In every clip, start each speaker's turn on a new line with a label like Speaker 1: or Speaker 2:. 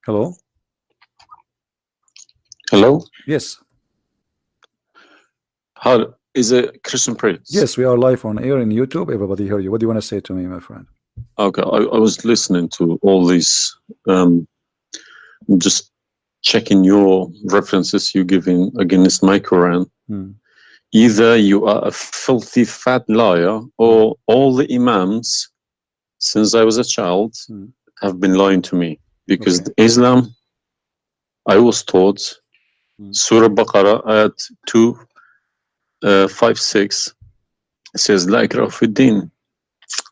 Speaker 1: Hello?
Speaker 2: Hello?
Speaker 1: Yes.
Speaker 2: How is it Christian Prince?
Speaker 1: Yes, we are live on air in YouTube. Everybody hear you. What do you want to say to me, my friend?
Speaker 2: Okay, I was listening to all these, just checking your references you giving against my Quran. Either you are a filthy fat liar, or all the imams since I was a child have been lying to me, because Islam, I was taught Surah Baqarah ayat 256 says la ikraha fi din.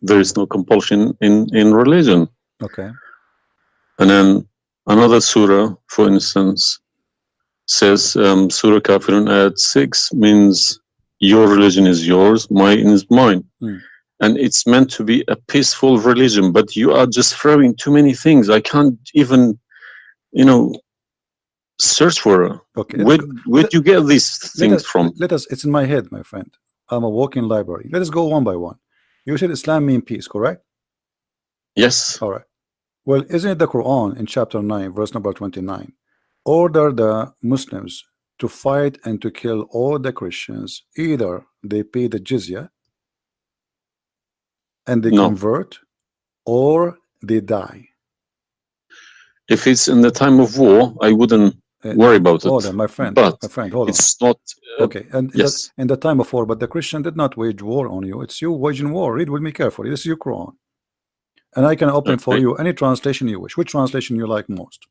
Speaker 2: There is no compulsion in religion.
Speaker 1: Okay.
Speaker 2: And then another surah, for instance, says Surah Kafirun ayat 6 means your religion is yours, mine is mine. And it's meant to be a peaceful religion, but you are just throwing too many things. I can't even, search for it.
Speaker 1: Okay.
Speaker 2: Where'd you get these things from?
Speaker 1: It's in my head, my friend. I'm a walking library. Let us go one by one. You said Islam means peace, correct?
Speaker 2: Yes.
Speaker 1: All right. Well, isn't it the Quran in chapter 9, verse number 29, order the Muslims to fight and to kill all the Christians, either they pay the jizya and they convert, or they die?
Speaker 2: If it's in the time of war, I wouldn't worry about it.
Speaker 1: Hold on, my friend.
Speaker 2: But
Speaker 1: my friend, hold
Speaker 2: it's not.
Speaker 1: Okay, and
Speaker 2: yes,
Speaker 1: in the time of war, but the Christian did not wage war on you. It's you waging war. Read with me carefully. This is your Quran, and I can open for you any translation you wish. Which translation you like most?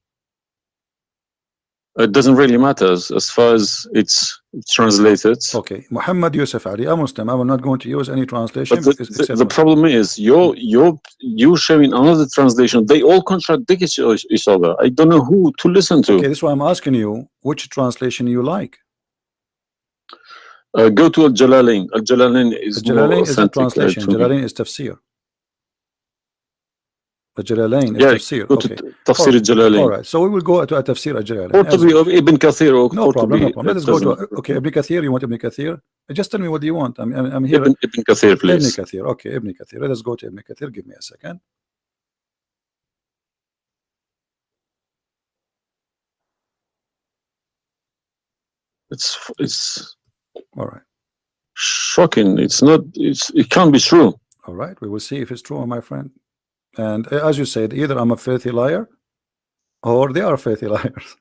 Speaker 2: It doesn't really matter as far as it's translated.
Speaker 1: Okay, Muhammad Yusuf Ali, a Muslim. I will not going to use any translation.
Speaker 2: But the problem is you're showing another translation. They all contradict each other. I don't know who to listen to.
Speaker 1: Okay, this is why I'm asking you which translation you like.
Speaker 2: Go to Al-Jalalain. Al-Jalalain is more authentic.
Speaker 1: Is a translation. Jalalain is tafsir. Al-Jalalain is tafsir.
Speaker 2: Okay. Tafsir Jalalain.
Speaker 1: All right, so we will go to a tafsir Al-Jalalain.
Speaker 2: Or to be of Ibn Kathir.
Speaker 1: No problem, no problem. Let us go to Ibn Kathir. You want Ibn Kathir? Just tell me what do you want. I'm here.
Speaker 2: Ibn Kathir, please.
Speaker 1: Ibn Kathir. Okay, Ibn Kathir. Let us go to Ibn Kathir. Give me a second.
Speaker 2: It's
Speaker 1: all right.
Speaker 2: Shocking. It can't be true.
Speaker 1: All right, we will see if it's true, my friend. And as you said, either I'm a filthy liar or they are filthy liars.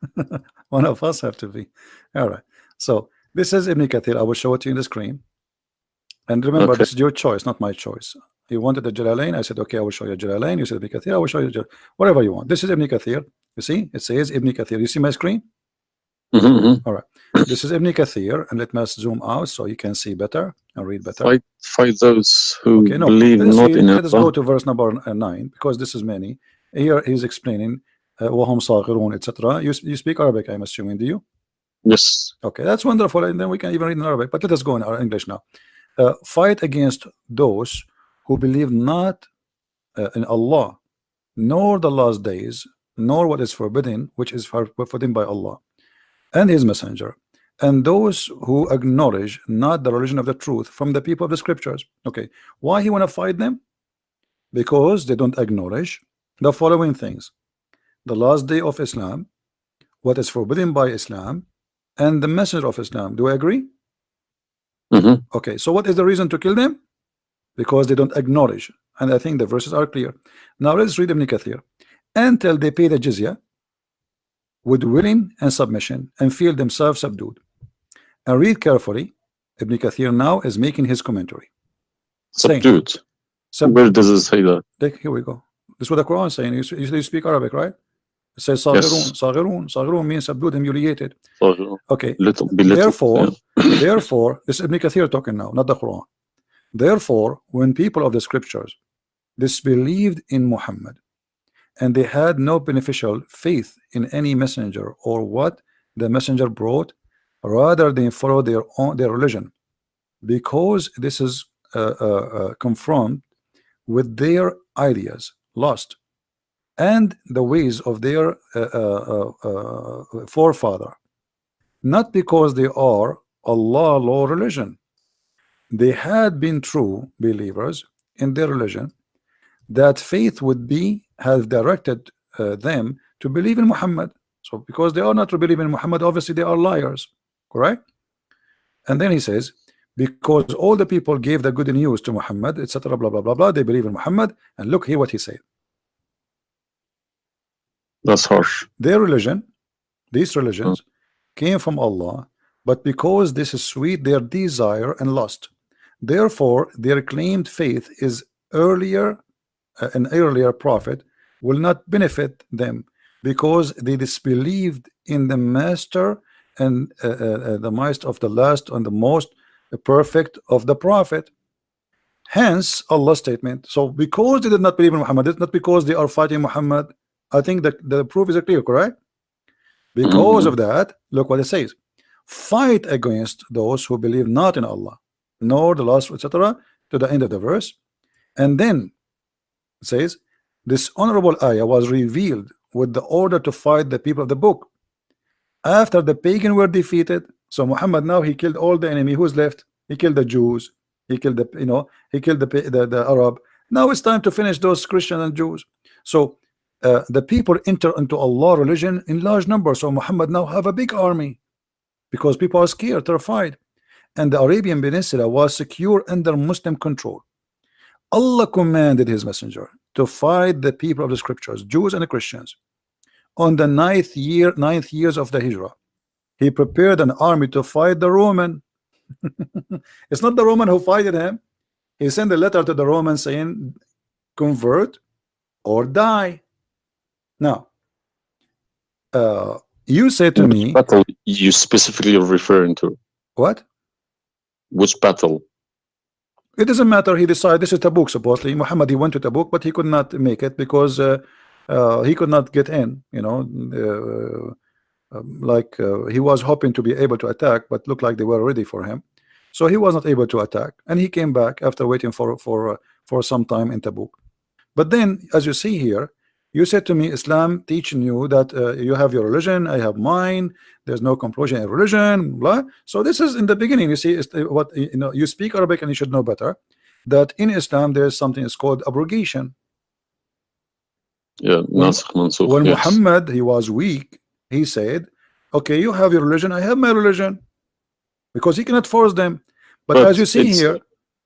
Speaker 1: One of us have to be. All right, so this is Ibn Kathir. I will show it to you in the screen, and remember, this is your choice, not my choice. You wanted the Jalalain, I said okay, I will show you Jalalain. You said Ibn Kathir, I will show you whatever you want. This is Ibn Kathir. You see, it says Ibn Kathir. You see my screen? All right, this is Ibn Kathir, and let me zoom out so you can see better and read better.
Speaker 2: Fight those who believe not in Allah.
Speaker 1: Let us go to verse number 9, because this is many. Here he's explaining وهم صاغرون, etc. You speak Arabic, I'm assuming, do you?
Speaker 2: Yes.
Speaker 1: Okay, that's wonderful, and then we can even read in Arabic. But let us go in our English now. Fight against those who believe not in Allah, nor the last days, nor what is forbidden, which is forbidden by Allah and His Messenger, and those who acknowledge not the religion of the truth from the people of the scriptures. Okay, why he want to fight them? Because they don't acknowledge the following things: the last day of Islam, what is forbidden by Islam, and the messenger of Islam. Do I agree? Okay, so what is the reason to kill them? Because they don't acknowledge, and I think the verses are clear. Now let's read Ibn Kathir. Until they pay the jizya with willing and submission and feel themselves subdued. And read carefully. Ibn Kathir now is making his commentary.
Speaker 2: Subdued. Where does it say that?
Speaker 1: Here we go. This is what the Quran is saying. You speak Arabic, right? It says Saghirun. Saghirun means subdued, humiliated. Okay. Therefore, this is Ibn Kathir talking now, not the Quran. Therefore, when people of the scriptures disbelieved in Muhammad, and they had no beneficial faith in any messenger or what the messenger brought, rather they follow their religion, because this is confront with their ideas, lost, and the ways of their forefather, not because they are Allah law religion. They had been true believers in their religion, that faith would be has directed them to believe in Muhammad. So because they are not to believe in Muhammad, obviously they are liars, correct? And then he says, because all the people gave the good news to Muhammad, etc., blah blah blah blah, they believe in Muhammad. And look here what he said.
Speaker 2: That's harsh.
Speaker 1: Their religion, these religions, came from Allah, but because this is sweet, their desire and lust. Therefore, their claimed faith is earlier, an earlier prophet will not benefit them, because they disbelieved in the master and the master of the last and the most perfect of the prophet. Hence Allah's statement. So because they did not believe in Muhammad, it's not because they are fighting Muhammad. I think that the proof is clear, correct? Because of that, look what it says: fight against those who believe not in Allah nor the last, etc., to the end of the verse. And then it says this honorable ayah was revealed with the order to fight the people of the book after the pagan were defeated. So Muhammad now he killed all the enemy. Who's left? He killed the Jews, he killed the, you know, he killed the Arab. Now it's time to finish those Christians and Jews. So the people enter into Allah religion in large numbers. So Muhammad now have a big army because people are scared, terrified, and the Arabian Peninsula was secure under Muslim control. Allah commanded his messenger to fight the people of the scriptures, Jews and Christians. On the ninth years of the Hijrah, he prepared an army to fight the Roman. It's not the Roman who fighted him. He sent a letter to the Romans saying, convert or die. Now, you say to me,
Speaker 2: which battle you specifically are referring to?
Speaker 1: What?
Speaker 2: Which battle?
Speaker 1: It doesn't matter. He decided this is Tabuk. Supposedly, Muhammad, he went to Tabuk, but he could not make it because he could not get in. You know, he was hoping to be able to attack, but looked like they were ready for him, so he was not able to attack, and he came back after waiting for some time in Tabuk. But then, as you see here, you said to me, Islam teaching you that you have your religion, I have mine. There's no compulsion in religion, blah. So this is in the beginning. You see, what you know. You speak Arabic, and you should know better that in Islam there is something is called abrogation.
Speaker 2: Yeah,
Speaker 1: when yes. Muhammad he was weak, he said, "Okay, you have your religion, I have my religion," because he cannot force them. But as you see here,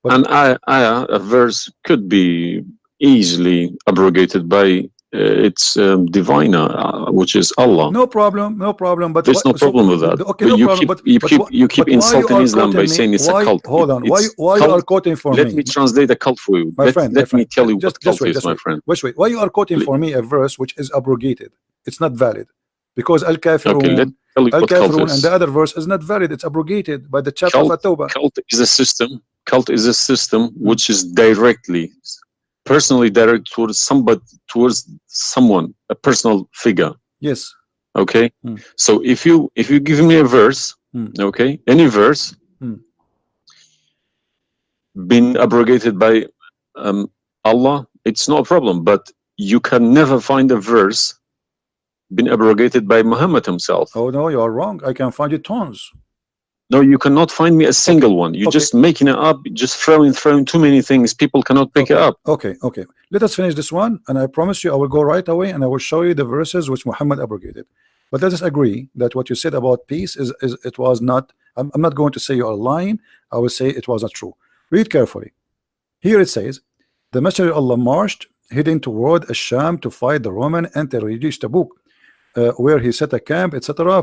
Speaker 2: a verse could be easily abrogated by its diviner, which is Allah.
Speaker 1: No problem, no problem. But
Speaker 2: there's no problem with that.
Speaker 1: Okay, no problem.
Speaker 2: You keep insulting Islam by saying it's a cult.
Speaker 1: Hold on. Why you are quoting for me?
Speaker 2: Let me translate a cult for you. Let me tell you what cult is, my friend.
Speaker 1: Wait. Why you are quoting for me a verse which is abrogated? It's not valid because al-kafirun,
Speaker 2: al-kafirun
Speaker 1: and the other verse is not valid. It's abrogated by the chapter of At-Tawbah.
Speaker 2: Cult is a system. Cult is a system which is personally direct towards somebody, towards someone, a personal figure.
Speaker 1: Yes.
Speaker 2: Okay. So if you give me a verse, okay, any verse, been abrogated by Allah, it's no problem. But you can never find a verse been abrogated by Muhammad himself.
Speaker 1: Oh no, you are wrong. I can find you tons.
Speaker 2: No, you cannot find me a single one. You're just making it up, just throwing too many things. People cannot pick it up.
Speaker 1: Okay. Let us finish this one, and I promise you I will go right away and I will show you the verses which Muhammad abrogated. But let us agree that what you said about peace is it was not. I'm not going to say you are lying. I will say it was not true. Read carefully. Here it says, the Messenger of Allah marched heading toward Asham to fight the Roman until he reached Tabuk, where he set a camp, etc.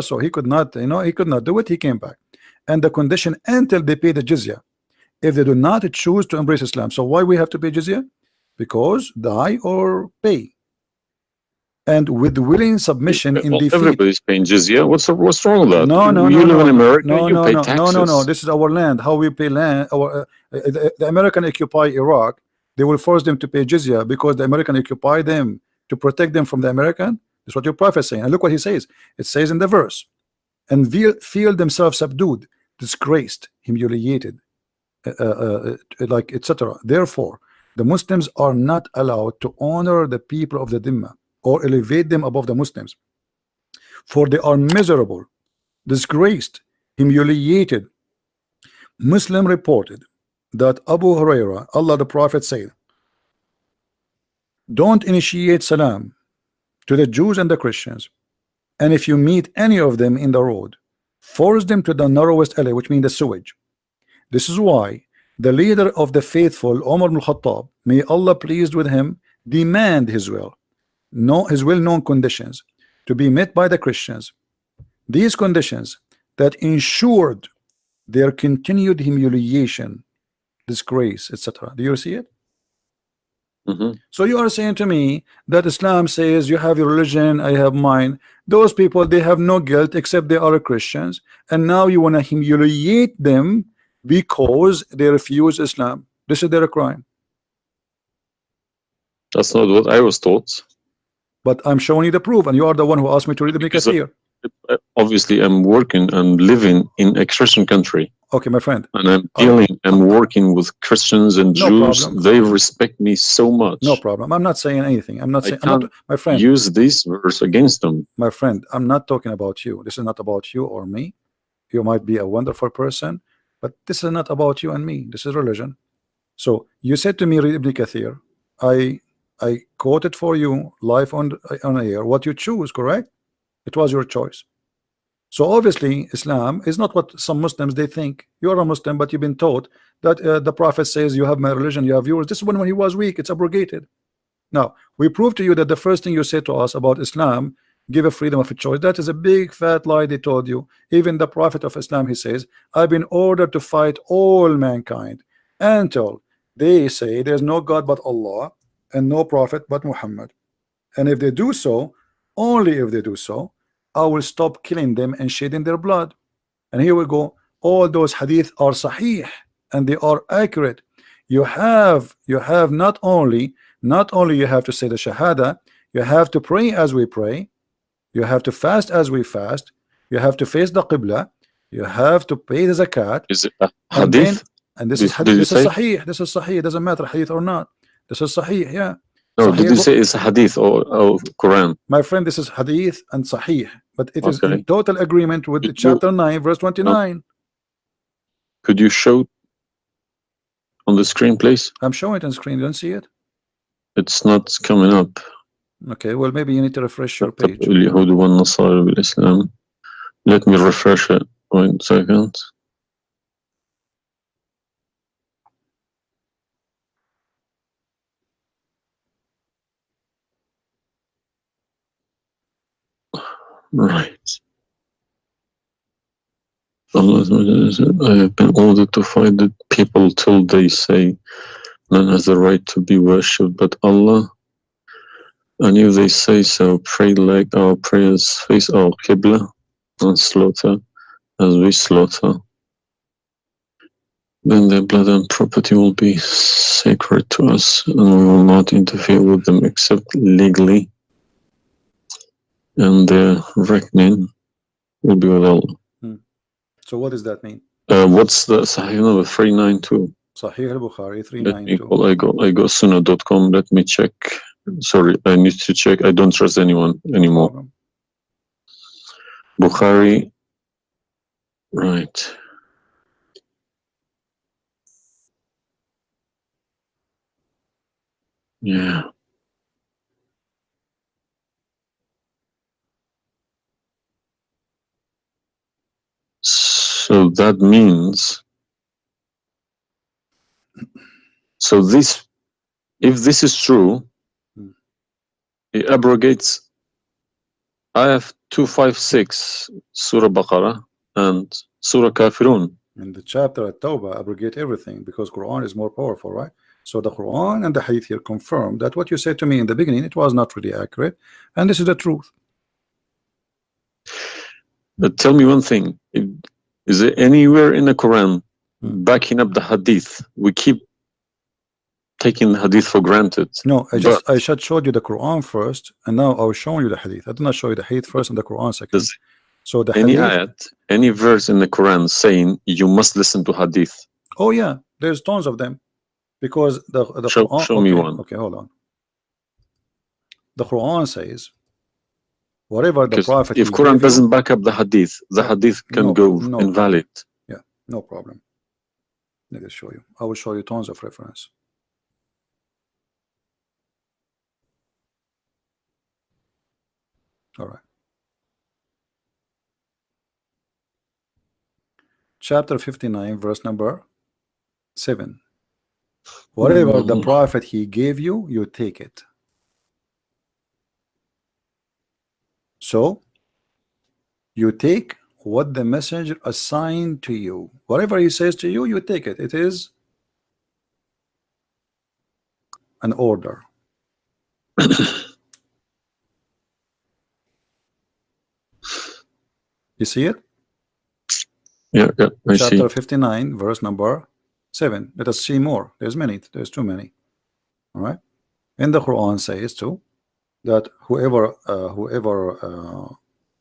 Speaker 1: So he could not, he could not do it. He came back, and the condition until they pay the jizya, if they do not choose to embrace Islam. So why we have to pay jizya? Because die or pay, and with willing submission in defeat.
Speaker 2: Everybody's paying jizya. What's wrong with that?
Speaker 1: No.
Speaker 2: You live in America. You pay taxes.
Speaker 1: No. This is our land. How we pay land? The American occupy Iraq. They will force them to pay jizya because the American occupy them to protect them from the American. That's what your prophet is saying. And look what he says. It says in the verse, and feel themselves subdued, disgraced, humiliated, like etc. Therefore, the Muslims are not allowed to honor the people of the Dhimma or elevate them above the Muslims, for they are miserable, disgraced, humiliated. Muslim reported that Abu Huraira, Allah the Prophet said, don't initiate salam to the Jews and the Christians, and if you meet any of them in the road, force them to the narrowest alley, which means the sewage. This is why the leader of the faithful, Umar ibn Khattab, may Allah pleased with him, demand his well-known conditions to be met by the Christians. These conditions that ensured their continued humiliation, disgrace, etc. Do you see it? So you are saying to me that Islam says you have your religion, I have mine. Those people, they have no guilt except they are Christians, and now you want to humiliate them because they refuse Islam. This is their crime.
Speaker 2: That's not what I was taught.
Speaker 1: But I'm showing you the proof, and you are the one who asked me to read Ibn Kathir.
Speaker 2: Obviously, I'm working and living in a Christian country.
Speaker 1: Okay, my friend.
Speaker 2: And I'm working with Christians and Jews.
Speaker 1: Problem.
Speaker 2: They respect me so much.
Speaker 1: No problem. I'm not saying anything. I'm not saying. I'm not, my friend.
Speaker 2: Use this verse against them.
Speaker 1: My friend, I'm not talking about you. This is not about you or me. You might be a wonderful person, but this is not about you and me. This is religion. So you said to me, read Ibn Kathir. I quoted for you live on air what you choose, correct? It was your choice. So obviously Islam is not what some Muslims they think. You're a Muslim, but you've been taught that the Prophet says you have my religion, you have yours. This is when he was weak, it's abrogated. Now we prove to you that the first thing you say to us about Islam, give a freedom of a choice. That is a big fat lie they told you. Even the Prophet of Islam, he says, I've been ordered to fight all mankind until they say there's no God but Allah and no prophet but Muhammad. And if they do so, only if they do so, I will stop killing them and shedding their blood. And here we go. All those hadith are sahih and they are accurate. You have not only you have to say the shahada, you have to pray as we pray, you have to fast as we fast, you have to face the qibla, you have to pay the zakat.
Speaker 2: Is it a hadith?
Speaker 1: And this is sahih. This is sahih. It doesn't matter hadith or not. This is sahih. Yeah.
Speaker 2: No, did you say it's hadith or Quran?
Speaker 1: My friend, this is hadith and sahih, but it is in total agreement with the chapter 9 verse 29.
Speaker 2: No. Could you show on the screen, please?
Speaker 1: I'm showing it on screen. You don't see it? It's
Speaker 2: not coming up.
Speaker 1: Okay, well maybe you need to refresh your page.
Speaker 2: Let me refresh it. 1 second. Right. Allah said, I have been ordered to fight the people till they say none has the right to be worshipped but Allah. And if they say so, pray like our prayers, face our qibla, and slaughter as we slaughter. Then their blood and property will be sacred to us, and we will not interfere with them except legally. And their reckoning will be with Allah.
Speaker 1: So what does that mean?
Speaker 2: What's the Sahih number? 392.
Speaker 1: Sahih al-Bukhari 392.
Speaker 2: I go sunnah.com. Let me check. Sorry, I need to check. I don't trust anyone anymore.
Speaker 1: No
Speaker 2: Bukhari. Right. Yeah. So that means, if this is true, it abrogates ayah 256, Surah Baqarah, and Surah Kafirun.
Speaker 1: In the chapter at Tawbah, abrogate everything because Quran is more powerful, right? So the Quran and the Hadith here confirm that what you said to me in the beginning, it was not really accurate, and this is the truth.
Speaker 2: But tell me one thing. Is there anywhere in the Quran backing up the Hadith? We keep taking the Hadith for granted.
Speaker 1: No, I just showed you the Quran first, and now I was showing you the Hadith. I did not show you the Hadith first and the Quran second. So the
Speaker 2: any
Speaker 1: Hadith,
Speaker 2: ayat, any verse in the Quran saying you must listen to Hadith?
Speaker 1: Oh yeah, there's tons of them. Because the Quran,
Speaker 2: show me one.
Speaker 1: Okay, hold on. The Quran says whatever the Prophet,
Speaker 2: if Quran doesn't back up the Hadith can go invalid.
Speaker 1: Yeah, no problem. Let me show you. I will show you tons of reference. All right. Chapter 59, verse number 7. Whatever the prophet he gave you, you take it. So you take what the messenger assigned to you. Whatever he says to you, you take it. It is an order. You see it?
Speaker 2: Yeah, I see.
Speaker 1: Chapter 59, verse number 7. Let us see more. There's many. There's too many. All right. And the Quran says too that whoever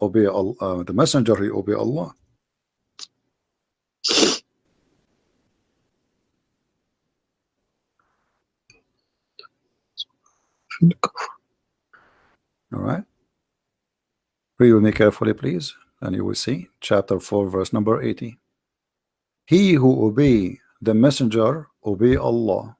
Speaker 1: obey the messenger, he obey Allah. All right. Read with me carefully, please, and you will see chapter 4, verse number 80. He who obey the messenger obey Allah.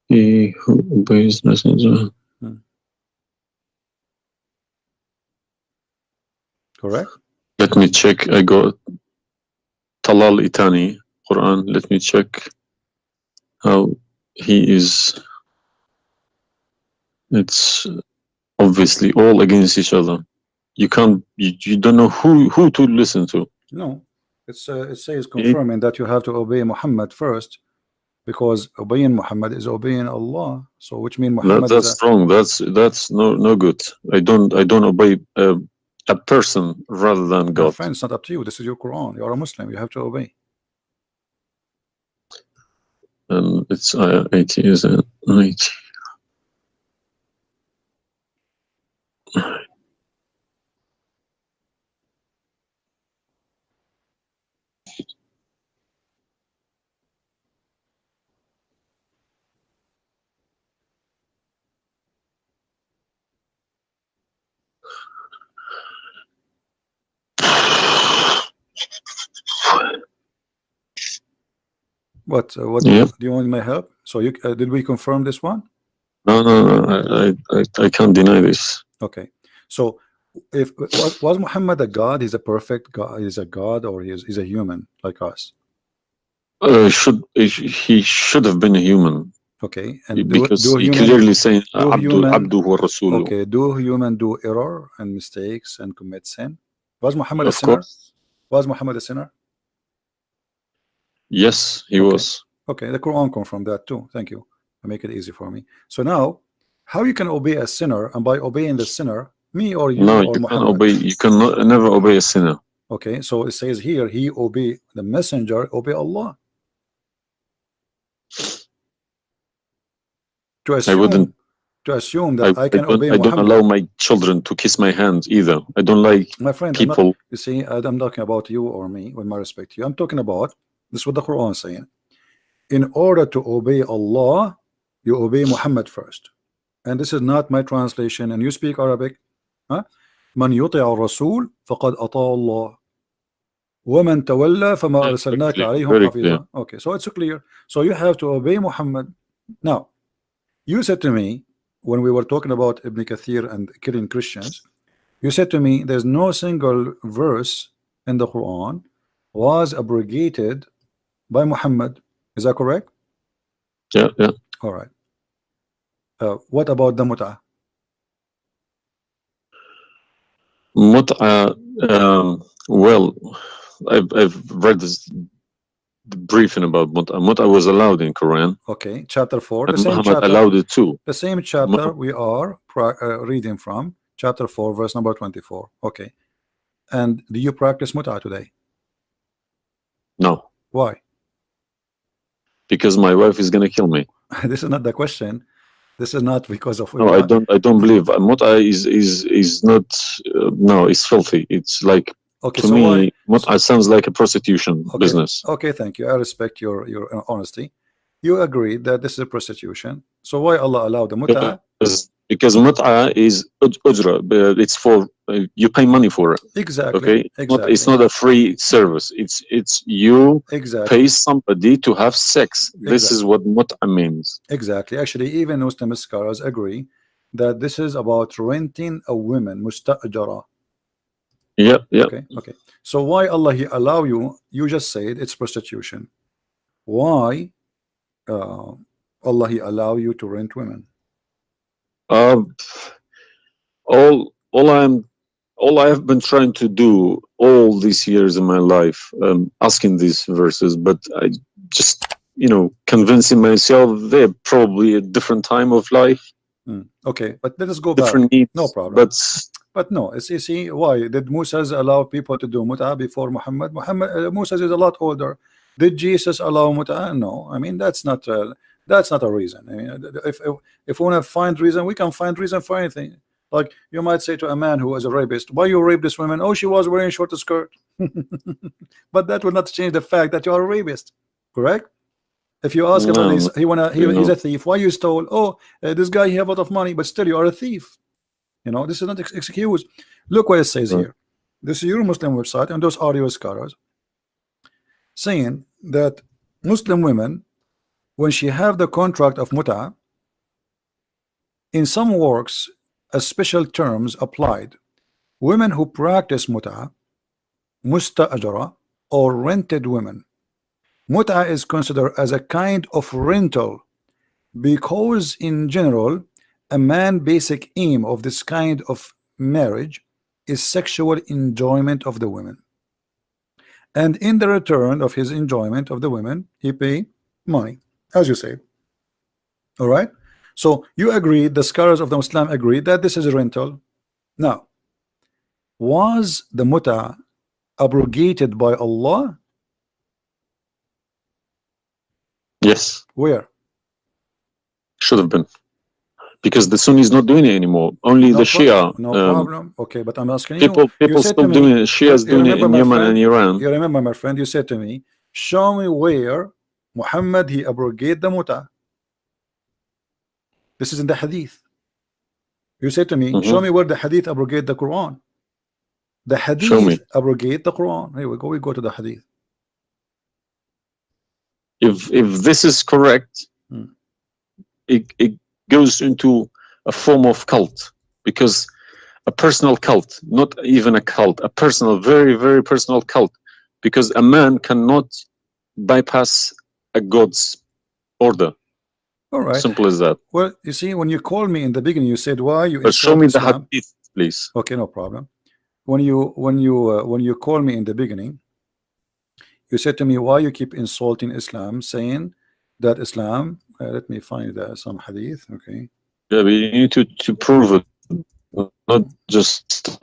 Speaker 2: He who obeys messenger.
Speaker 1: Correct.
Speaker 2: Let me check. I got Talal Itani Quran. Let me check how he is. It's obviously all against each other. You can't. You don't know who to listen to.
Speaker 1: No, it says confirming that you have to obey Muhammad first, because obeying Muhammad is obeying Allah. So which means Muhammad
Speaker 2: that's wrong. That's no good. I don't obey a person rather than God.
Speaker 1: My friend, it's not up to you. This is your Quran. You are a Muslim. You have to obey.
Speaker 2: And it's 80, is it? 80.
Speaker 1: What
Speaker 2: Yeah.
Speaker 1: do you want my help? So you did we confirm this one?
Speaker 2: No. I can't deny this.
Speaker 1: Okay. So if was Muhammad a god? He's a perfect god. He's a god, or he's a human like us?
Speaker 2: He should have been a human.
Speaker 1: Okay. And
Speaker 2: because he clearly saying Abdu wa Rasuluh.
Speaker 1: Okay. Do human do error and mistakes and commit sin? Was Muhammad a sinner?
Speaker 2: Course.
Speaker 1: Was Muhammad a sinner?
Speaker 2: Yes, he was.
Speaker 1: Okay, the Quran confirmed that too. Thank you. I make it easy for me. So now, how you can obey a sinner, and by obeying the sinner, me or you or Muhammad?
Speaker 2: You can never obey a sinner.
Speaker 1: Okay, so it says here, he obey the messenger, obey Allah. To assume that I can obey Muhammad.
Speaker 2: I don't allow my children to kiss my hand either. I don't like
Speaker 1: my friend,
Speaker 2: people.
Speaker 1: You see, I'm talking about you or me, with my respect to you. I'm talking about, this is what the Quran is saying. In order to obey Allah, you obey Muhammad first. And this is not my translation. And you speak Arabic. من يطع الرسول فقد أطاع الله ومن تولى فما أرسلناك عليهم حفيظا. Okay, so it's clear. So you have to obey Muhammad. Now, you said to me, when we were talking about Ibn Kathir and killing Christians, you said to me there's no single verse in the Quran was abrogated by Muhammad. Is that correct?
Speaker 2: Yeah.
Speaker 1: All right. What about the mut'ah?
Speaker 2: Mut'ah, well, I've read this briefing about mut'ah. Mut'ah was allowed in Quran.
Speaker 1: Okay, chapter 4.
Speaker 2: And Muhammad allowed it too.
Speaker 1: The same chapter we are reading from, chapter 4, verse number 24. Okay. And do you practice mut'ah today?
Speaker 2: No.
Speaker 1: Why?
Speaker 2: Because my wife is going to kill me.
Speaker 1: This is not the question. This is not because of.
Speaker 2: No, I don't believe mut'ah is not. No, it's filthy. It's like,
Speaker 1: okay,
Speaker 2: to me, mut'ah sounds like a prostitution business.
Speaker 1: Okay, thank you. I respect your honesty. You agree that this is a prostitution. So why Allah allowed the mut'ah?
Speaker 2: Because mut'a is ujra, but it's for you pay money for it.
Speaker 1: Exactly.
Speaker 2: Okay,
Speaker 1: Exactly.
Speaker 2: it's not a free service. It's you
Speaker 1: Exactly.
Speaker 2: pay somebody to have sex. This is what mut'a means.
Speaker 1: Exactly. Actually, even Muslim scholars agree that this is about renting a woman, musta'jara.
Speaker 2: Yeah, yeah.
Speaker 1: Okay, okay. So why Allah He allow you? You just said it's prostitution. Why Allah He allow you to rent women?
Speaker 2: All I have been trying to do all these years in my life, asking these verses, but I just, convincing myself they're probably a different time of life.
Speaker 1: Okay, but let us go
Speaker 2: different
Speaker 1: back.
Speaker 2: needs.
Speaker 1: No problem.
Speaker 2: But
Speaker 1: no, it's you see why did Moses allow people to do mut'a before Muhammad? Moses is a lot older. Did Jesus allow mut'a? No, I mean that's not a reason. I mean, if we want to find reason, we can find reason for anything. Like you might say to a man who is a rapist, why you rape this woman? Oh, she was wearing a short skirt. But that will not change the fact that you are a rapist, correct? If you ask about he's a thief, why you stole? Oh, this guy he have a lot of money, but still you are a thief. This is not excuse. Look what it says here. This is your Muslim website, and those are your scholars saying that Muslim women, when she have the contract of mut'a, in some works a special terms applied. Women who practice mut'a, musta'ajara, or rented women. Mut'a is considered as a kind of rental because in general a man's basic aim of this kind of marriage is sexual enjoyment of the women, and in the return of his enjoyment of the women he pay money, as you say. All right, so you agree, the scholars of the Muslim agree that this is a rental. Now, was the mut'a abrogated by Allah?
Speaker 2: Yes.
Speaker 1: Where?
Speaker 2: Should have been, because the Sunni is not doing it anymore. Only the Shia.
Speaker 1: No problem. Okay, but I'm asking
Speaker 2: people still doing it. Shia is doing it in Yemen and Iran.
Speaker 1: You remember, my friend, you said to me, show me where Muhammad he abrogated the mut'a. This is in the Hadith. You said to me, show me where the Hadith abrogate the Quran. The Hadith abrogate the Quran. Here we go. We go to the Hadith.
Speaker 2: If this is correct, it goes into a form of cult, because a personal cult, not even a cult, a personal, very, very personal cult, because a man cannot bypass a God's order.
Speaker 1: All right.
Speaker 2: Simple as that.
Speaker 1: Well, you see, when you called me in the beginning, you said why you.
Speaker 2: But show me the Hadith, please.
Speaker 1: Okay, no problem. When you call me in the beginning, you said to me why you keep insulting Islam, saying that Islam. Let me find some Hadith. Okay.
Speaker 2: Yeah, but you need to prove it, not just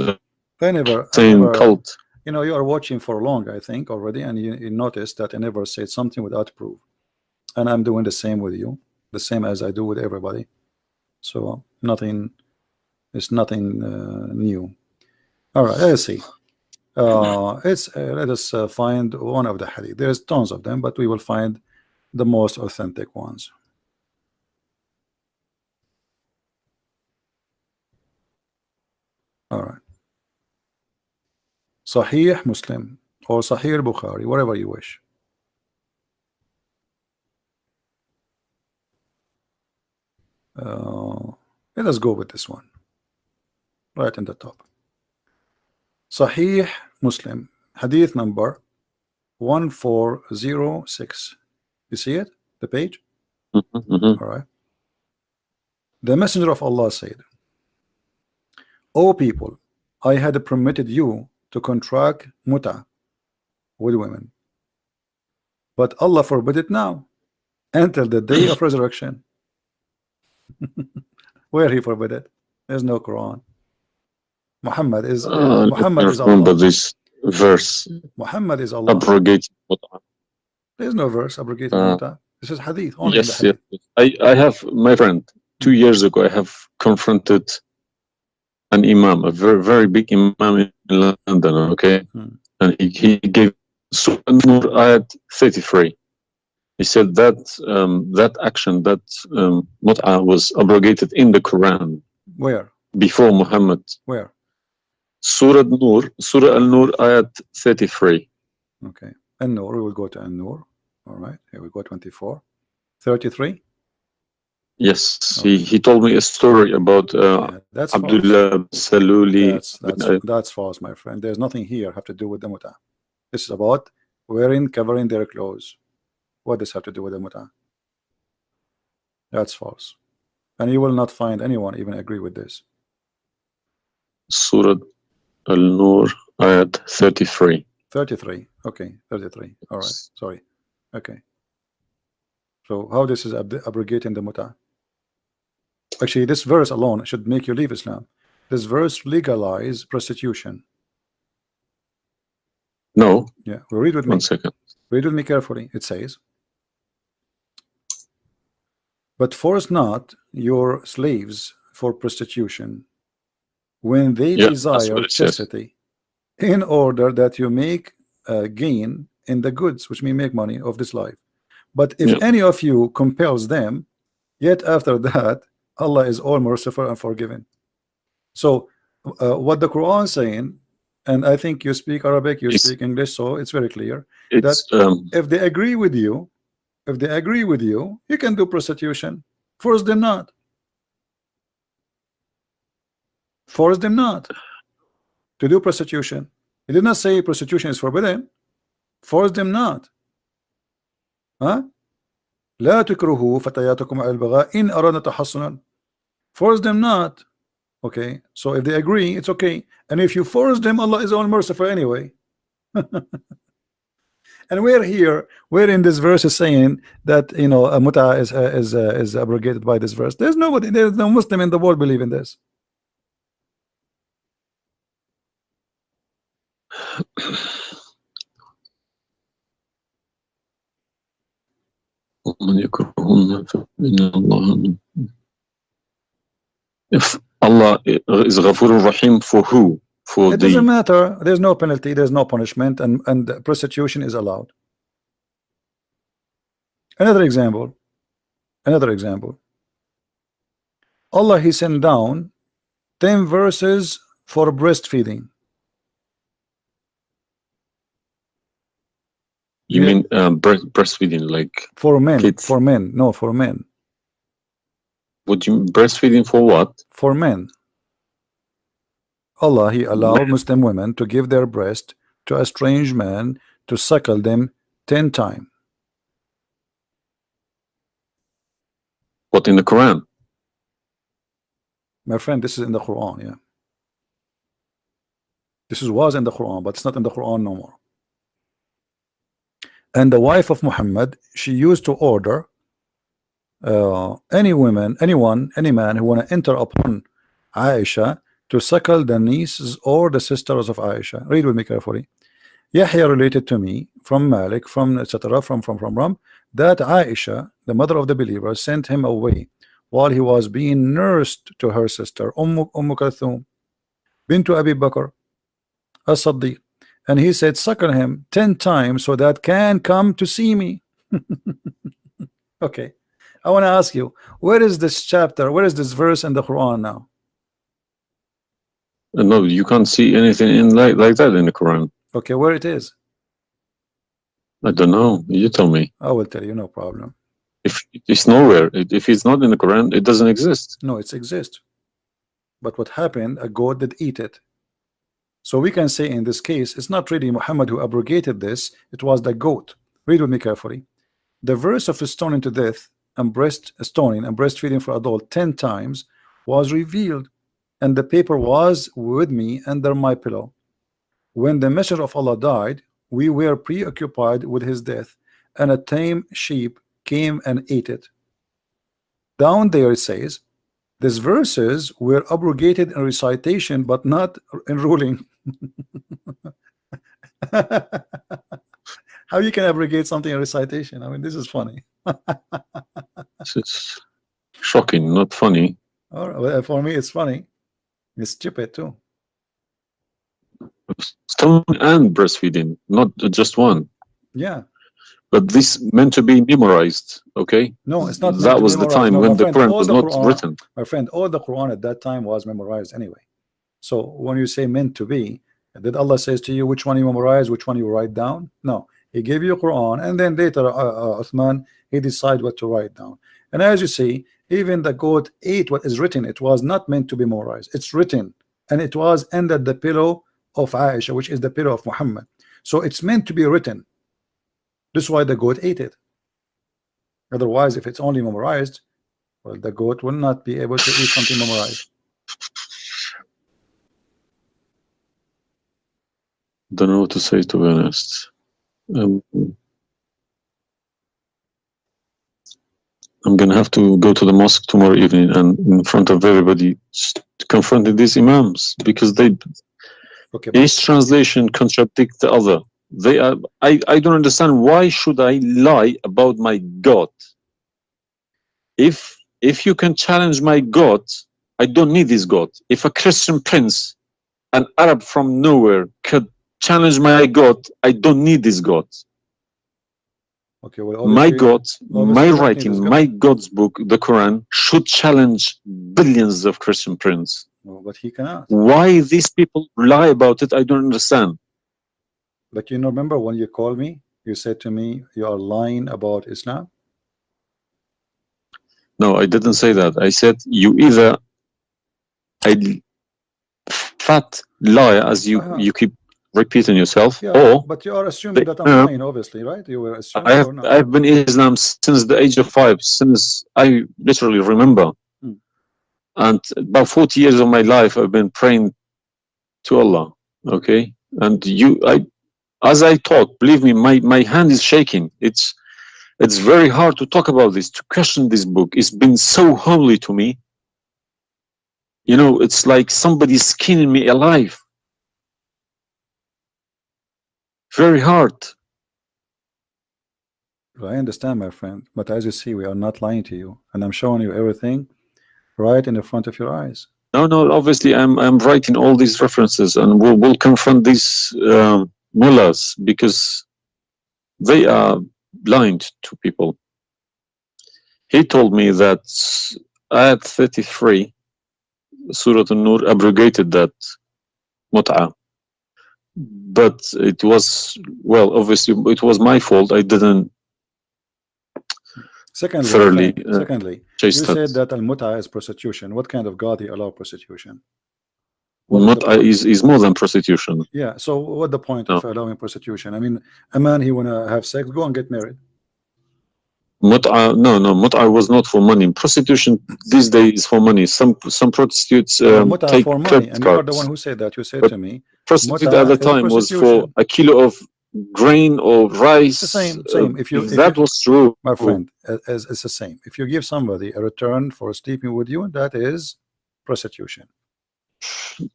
Speaker 1: saying
Speaker 2: cult.
Speaker 1: You are watching for long, I think, already, and you noticed that I never said something without proof, and I'm doing the same with you, the same as I do with everybody. So it's nothing new. All right, let's see. Let us find one of the Hadith. There's tons of them, but we will find the most authentic ones. All right. Sahih Muslim or Sahih Bukhari, whatever you wish. Let us go with this one right in the top. Sahih Muslim, Hadith number 1406. You see it? The page? All right. The Messenger of Allah said, O people, I had permitted you to contract mut'a with women, but Allah forbid it now until the day of resurrection. Where he forbid it? There's no Quran. Muhammad is Allah.
Speaker 2: Remember this verse.
Speaker 1: Muhammad is Allah.
Speaker 2: Abrogated mut'a.
Speaker 1: There's no verse abrogated mut'a. This is Hadith. Only
Speaker 2: yes,
Speaker 1: the Hadith.
Speaker 2: Yes. I have, my friend, 2 years ago, I have confronted an imam, a very, very big imam in London, okay? And he gave Surah Ayat 33. He said that that action, that mut'a was abrogated in the Quran.
Speaker 1: Where?
Speaker 2: Before Muhammad.
Speaker 1: Where?
Speaker 2: Surah Al-Nur, ayat 33.
Speaker 1: Okay. An-Nur, we will go to An-Nur. All right. Here we go, 24. 33?
Speaker 2: Yes,
Speaker 1: Okay.
Speaker 2: he told me a story about
Speaker 1: That's
Speaker 2: Abdullah Saluli.
Speaker 1: That's false, my friend. There's nothing here have to do with the muta. This is about covering their clothes. What does have to do with the muta? That's false. And you will not find anyone even agree with this.
Speaker 2: Surah Al-Nur, ayat 33.
Speaker 1: 33. Okay, 33. All right. Sorry. Okay. So how this is abrogating the muta? Actually, this verse alone should make you leave Islam. This verse legalize prostitution.
Speaker 2: No.
Speaker 1: Yeah. Well, read with me.
Speaker 2: 1 second.
Speaker 1: Read with me carefully. It says, but force not your slaves for prostitution when they desire chastity, in order that you make gain in the goods, which mean make money of this life. But if any of you compels them, yet after that Allah is all merciful and forgiving. So what the Quran is saying, and I think you speak Arabic, you speak English, so it's very clear that if they agree with you, you can do prostitution. Force them not. Force them not to do prostitution. He did not say prostitution is forbidden. Force them not. Huh? لا تكرهوا فتياتكم على البغاء إن أردنا تحصنا. Force them not. Okay, so if they agree, it's okay. And if you force them, Allah is all merciful anyway. And we're in this verse is saying that, you know, a muta is abrogated by this verse. There's no Muslim in the world believe in this.
Speaker 2: If Allah is Ghafurur Rahim, for who? For
Speaker 1: it doesn't matter. There's no penalty, there's no punishment, and prostitution is allowed. Another example. Allah, He sent down 10 verses for breastfeeding.
Speaker 2: You mean breastfeeding, like
Speaker 1: for men?
Speaker 2: Kids.
Speaker 1: For men, no, for men.
Speaker 2: Would you breastfeeding for what?
Speaker 1: For men. Allah, He allowed Muslim women to give their breast to a strange man to suckle them 10 times.
Speaker 2: What, in the Quran?
Speaker 1: My friend, this is in the Quran, yeah. This was in the Quran, but it's not in the Quran no more. And the wife of Muhammad, she used to order any man who want to enter upon Aisha to suckle the nieces or the sisters of Aisha. Read with me carefully. Yahya related to me from Malik, from etc. from that Aisha, the mother of the believer, sent him away while he was being nursed to her sister Kulthum bintu Abi Bakr as-Siddiq, and he said, suckle him 10 times so that can come to see me. Okay, I want to ask you, where is this chapter, where is this verse in the Quran now?
Speaker 2: No, you can't see anything in like that in the Quran.
Speaker 1: Okay, where it is?
Speaker 2: I don't know. You tell me.
Speaker 1: I will tell you, no problem.
Speaker 2: If it's nowhere, if it's not in the Quran, it doesn't exist.
Speaker 1: No, it exists. But what happened? A goat did eat it. So we can say in this case, it's not really Muhammad who abrogated this. It was the goat. Read with me carefully. The verse of stoning to death and stoning and breastfeeding for adult 10 times was revealed, and the paper was with me under my pillow. When the messenger of Allah died, we were preoccupied with his death, and a tame sheep came and ate it. Down there it says, these verses were abrogated in recitation, but not in ruling. How you can abrogate something in recitation? I mean, this is funny.
Speaker 2: This is shocking, not funny.
Speaker 1: All right, for me, it's funny. It's stupid too.
Speaker 2: Stoning and breastfeeding, not just one.
Speaker 1: Yeah.
Speaker 2: But this meant to be memorized, okay?
Speaker 1: No, it's not meant
Speaker 2: That
Speaker 1: to
Speaker 2: was the
Speaker 1: memorize.
Speaker 2: time
Speaker 1: No,
Speaker 2: when
Speaker 1: my
Speaker 2: the
Speaker 1: friend,
Speaker 2: Quran
Speaker 1: all
Speaker 2: was
Speaker 1: the
Speaker 2: not
Speaker 1: Quran,
Speaker 2: written.
Speaker 1: my friend, all the Quran at that time was memorized anyway. So when you say meant to be, did Allah says to you which one you memorize, which one you write down? No, He gave you Quran, and then later Uthman, he decide what to write down. And as you see, even the goat ate what is written. It was not meant to be memorized. It's written, and it was under the pillow of Aisha, which is the pillow of Muhammad. So it's meant to be written. This is why the goat ate it. Otherwise, if it's only memorized, well, the goat will not be able to eat something memorized.
Speaker 2: Don't know what to say, to be honest. I'm gonna have to go to the mosque tomorrow evening and in front of everybody confront these imams, because they each translation contradicts the other. They are. I don't understand, why should I lie about my God? If you can challenge my God, I don't need this God. If a Christian prince, an Arab from nowhere, could challenge my God, I don't need this God.
Speaker 1: Okay, well,
Speaker 2: my God, my
Speaker 1: you don't need
Speaker 2: writing,
Speaker 1: this God.
Speaker 2: my God's book, the Quran, should challenge billions of Christian princes.
Speaker 1: No, but he cannot.
Speaker 2: Why these people lie about it, I don't understand.
Speaker 1: But you remember when you called me, you said to me, you are lying about Islam?
Speaker 2: No, I didn't say that. I said you either a fat liar, as you keep repeating yourself,
Speaker 1: Yeah,
Speaker 2: or
Speaker 1: but you are assuming that I'm lying, obviously, right? You were assuming or not?
Speaker 2: I've been in Islam since the age of 5, since I literally remember. And about 40 years of my life I've been praying to Allah. Okay? And as I talk, believe me, my hand is shaking. It's very hard to talk about this, to question this book. It's been so holy to me. You know, it's like somebody's skinning me alive. Very hard.
Speaker 1: I understand, my friend, but as you see, we are not lying to you, and I'm showing you everything right in the front of your eyes.
Speaker 2: No, obviously I'm writing all these references, and we'll confront these mullahs, because they are blind to people. He told me that Ayat 33, Surah An-Nur, abrogated that mut'ah. But it was, well, obviously it was my fault. I didn't thoroughly
Speaker 1: Secondly, you said that al-mut'ah is prostitution. What kind of God he allow prostitution?
Speaker 2: Mut'ah is more than prostitution.
Speaker 1: Yeah, so what the point of allowing prostitution? I mean, a man, he wanna have sex, go and get married.
Speaker 2: Mut'ah, no, mut'ah was not for money. Prostitution these days is for money. Some prostitutes take
Speaker 1: for money,
Speaker 2: credit
Speaker 1: and you are the
Speaker 2: cards.
Speaker 1: one who said that. You said
Speaker 2: But
Speaker 1: to me,
Speaker 2: prostitute at the time was for a kilo of grain or rice.
Speaker 1: It's the same. If
Speaker 2: that was true,
Speaker 1: my friend, it's the same. If you give somebody a return for sleeping with you, that is prostitution.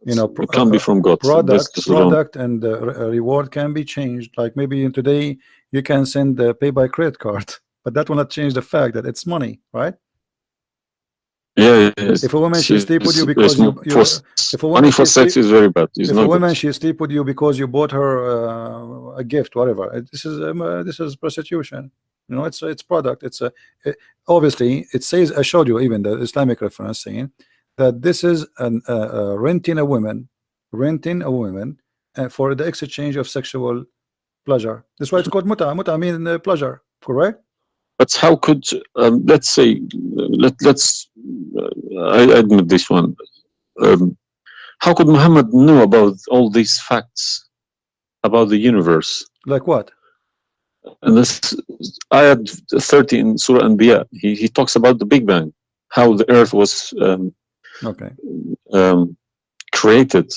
Speaker 1: You know,
Speaker 2: it can't be from God.
Speaker 1: Product and reward can be changed. Like maybe today you can send pay by credit card, but that will not change the fact that it's money, right?
Speaker 2: Yeah.
Speaker 1: If a woman she sleep with you because
Speaker 2: if a woman for sex is very bad.
Speaker 1: If a woman she sleep with you because you bought her a gift, whatever, this is prostitution. You know, it's product. Obviously it says, I showed you even the Islamic reference saying that this is renting a woman for the exchange of sexual pleasure. That's why it's called muta. Muta mean pleasure, correct?
Speaker 2: But how could let's say let's I admit this one. How could Muhammad know about all these facts about the universe?
Speaker 1: Like what?
Speaker 2: And this ayat 30 in Surah Anbiya, he talks about the Big Bang, how the earth was created.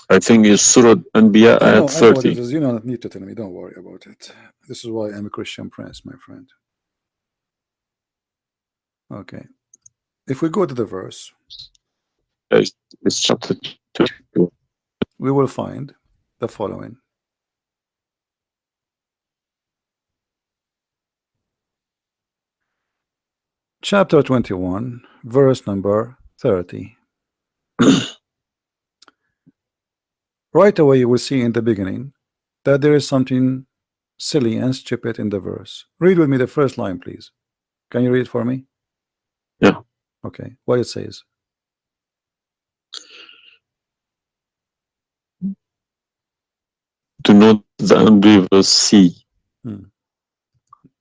Speaker 2: I think it's Surah Anbiya ayat 30.
Speaker 1: I know what it is. You don't need to tell me. Don't worry about it. This is why I'm a Christian prince, my friend. Okay. If we go to the verse,
Speaker 2: it's chapter 2.
Speaker 1: We will find the following. Chapter 21, verse number 30. Right away you will see in the beginning that there is something silly and stupid in the verse. Read with me the first line, please. Can you read it for me?
Speaker 2: Yeah.
Speaker 1: Okay. What it says?
Speaker 2: Do not the unbelievers see?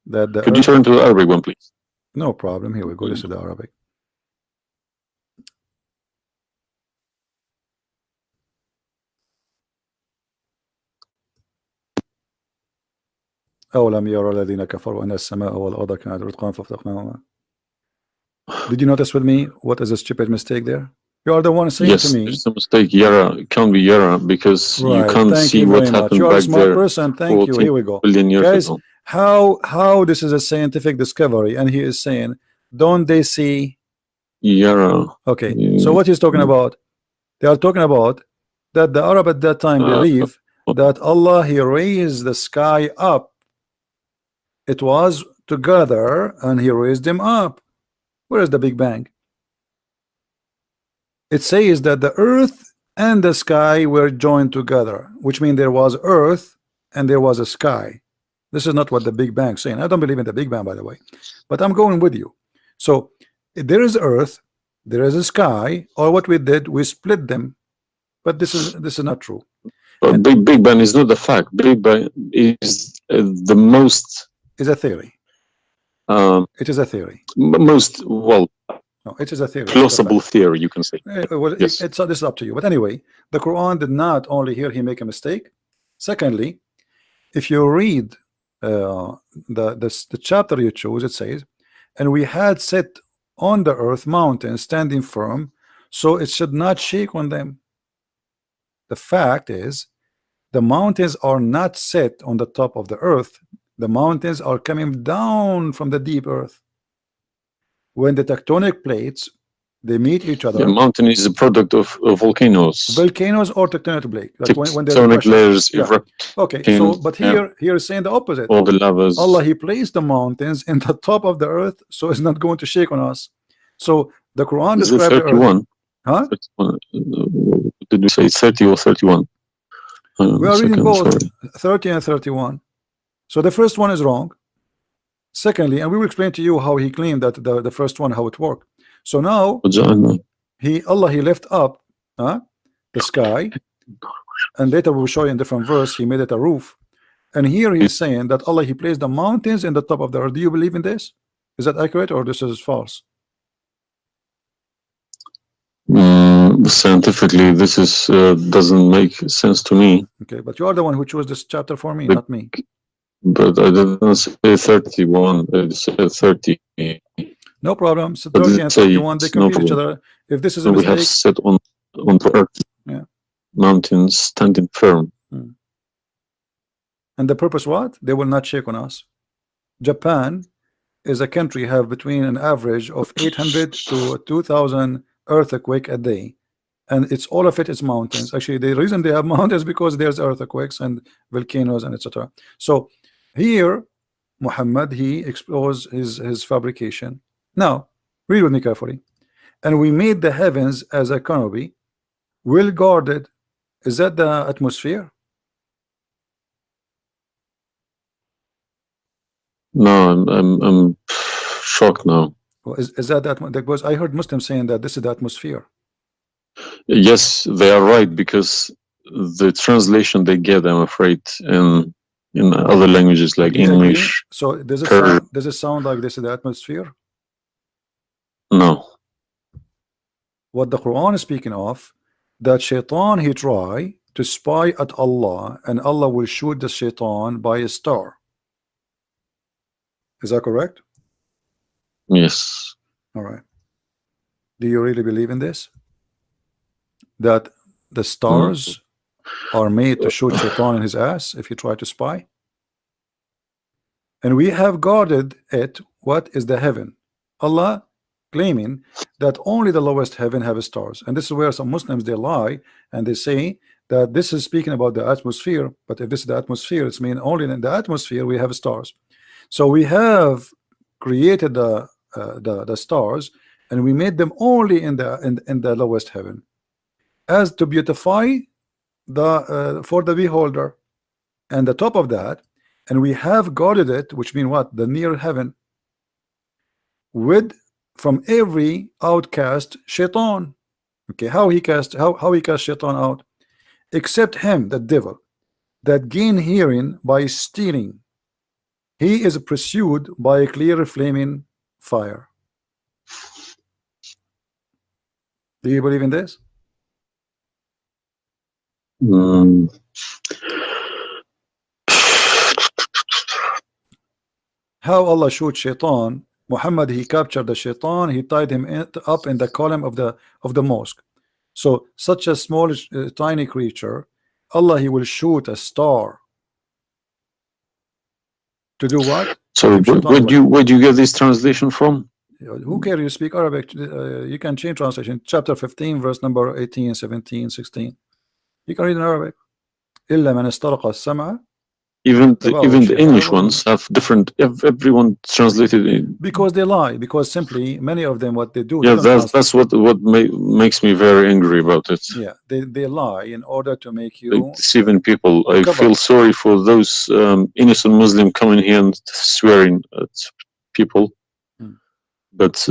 Speaker 1: That the
Speaker 2: Could you turn to the Arabic one, please?
Speaker 1: No problem. Here we go. This is the Arabic. أولم يرى الذين كفروا أن السماء والأرض كانت رتقا ففتقناهما. Did you notice with me what is a stupid mistake there? You are the one saying
Speaker 2: Yes,
Speaker 1: to me.
Speaker 2: there's a mistake. Yara, it can't be Yara because you can't see what happened
Speaker 1: You are a
Speaker 2: back
Speaker 1: smart
Speaker 2: there
Speaker 1: person. Thank you. Here we go.
Speaker 2: 14 billion years
Speaker 1: Guys,
Speaker 2: ago.
Speaker 1: how this is a scientific discovery, and he is saying, don't they see?
Speaker 2: Yara.
Speaker 1: Okay, so what he's talking about? They are talking about that the Arab at that time believe that Allah, he raised the sky up. It was together and he raised them up. Where is the Big Bang? It says that the earth and the sky were joined together, which means there was earth and there was a sky. This is not what the Big Bang is saying. I don't believe in the Big Bang, by the way, but I'm going with you. So there is earth, there is a sky, or what we did, we split them. But this is not true.
Speaker 2: But Big Bang is not the fact. Big Bang is the most.
Speaker 1: Is a theory. It is a theory.
Speaker 2: Most, well,
Speaker 1: no, it is a theory.
Speaker 2: plausible theory, you can say.
Speaker 1: Well,
Speaker 2: yes.
Speaker 1: This is up to you. But anyway, the Quran did not only here he make a mistake. Secondly, if you read the chapter you choose, it says, and we had set on the earth mountains standing firm, so it should not shake on them. The fact is, the mountains are not set on the top of the earth. The mountains are coming down from the deep earth. When the tectonic plates, they meet each other.
Speaker 2: The mountain is a product of volcanoes.
Speaker 1: Volcanoes or tectonic plate. Like when there's
Speaker 2: tectonic layers erupt.
Speaker 1: Okay, so but here is saying the opposite.
Speaker 2: All the lavas.
Speaker 1: Allah, he placed the mountains in the top of the earth, so it's not going to shake on us. So the Quran describes the earth. Huh?
Speaker 2: 31. Did we say 30 or 31?
Speaker 1: We are reading both 30 and 31. So the first one is wrong. Secondly, and we will explain to you how he claimed that the first one, how it worked. So now Allah, he left up the sky, and later we will show you in different verse he made it a roof. And here he's saying that Allah, he placed the mountains in the top of the earth. Do you believe in this? Is that accurate or this is false?
Speaker 2: Scientifically, this is doesn't make sense to me.
Speaker 1: Okay, but you are the one who chose this chapter for me, not me.
Speaker 2: But I didn't say 31. I said 30.
Speaker 1: No problem. So 30 and 31, they complete each other. If this is a
Speaker 2: we
Speaker 1: mistake,
Speaker 2: have set on the earth, mountains standing firm.
Speaker 1: And the purpose what? They will not shake on us. Japan is a country have between an average of 800 to 2,000 earthquake a day, and it's all of it is mountains. Actually, the reason they have mountains because there's earthquakes and volcanoes and etc. So here Muhammad, he exposed his fabrication. Now read with me carefully. And we made the heavens as a canopy, well guarded. Is that the atmosphere?
Speaker 2: No, I'm shocked now.
Speaker 1: Well, is that because I heard Muslims saying that this is the atmosphere?
Speaker 2: Yes, they are right, because the translation they get, I'm afraid, in other languages like English.
Speaker 1: So does it sound like this is the atmosphere?
Speaker 2: No.
Speaker 1: What the Quran is speaking of, that shaitan, he try to spy at Allah, and Allah will shoot the shaitan by a star. Is that correct?
Speaker 2: Yes.
Speaker 1: All right. Do you really believe in this? That the stars are made to shoot shaitan in his ass if you try to spy? And we have guarded it. What is the heaven? Allah claiming that only the lowest heaven have stars, and this is where some Muslims they lie and they say that this is speaking about the atmosphere. But if this is the atmosphere, it's mean only in the atmosphere we have stars. So we have created the stars, and we made them only in the lowest heaven, as to beautify the for the beholder. And the top of that, and we have guarded it, which means what? The near heaven, with from every outcast shaitan. Okay, how he cast shaitan out? Except him, the devil, that gain hearing by stealing. He is pursued by a clear flaming fire. Do you believe in this? How Allah shoot shaitan? Muhammad, he captured the shaitan, he tied him up in the column of the mosque. So such a small tiny creature, Allah, he will shoot a star to do what?
Speaker 2: So where do you get this translation from?
Speaker 1: Who cares? You speak Arabic, you can change translation. Chapter 15 verse number 18, 17, 16. You can read in Arabic. إلا من استرق السمع.
Speaker 2: Even the English ones have different. Everyone translated it
Speaker 1: because they lie. Because simply many of them, what they do.
Speaker 2: Yeah, that's what makes me very angry about it.
Speaker 1: Yeah, they lie in order to make you
Speaker 2: deceiving people. I feel sorry for those innocent Muslims coming here and swearing at people. But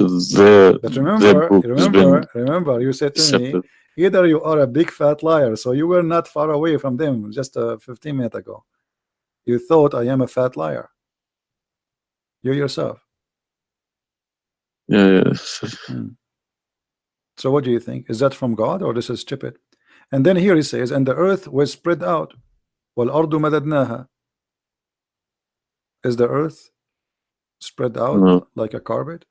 Speaker 1: remember, you said to me, either you are a big fat liar, so you were not far away from them just 15 minutes ago. You thought I am a fat liar. You yourself.
Speaker 2: Yeah.
Speaker 1: So what do you think? Is that from God or this is stupid? And then here he says, and the earth was spread out. وَالْأَرْضُ مَدَدْنَاهَا. Is the earth spread out like a carpet?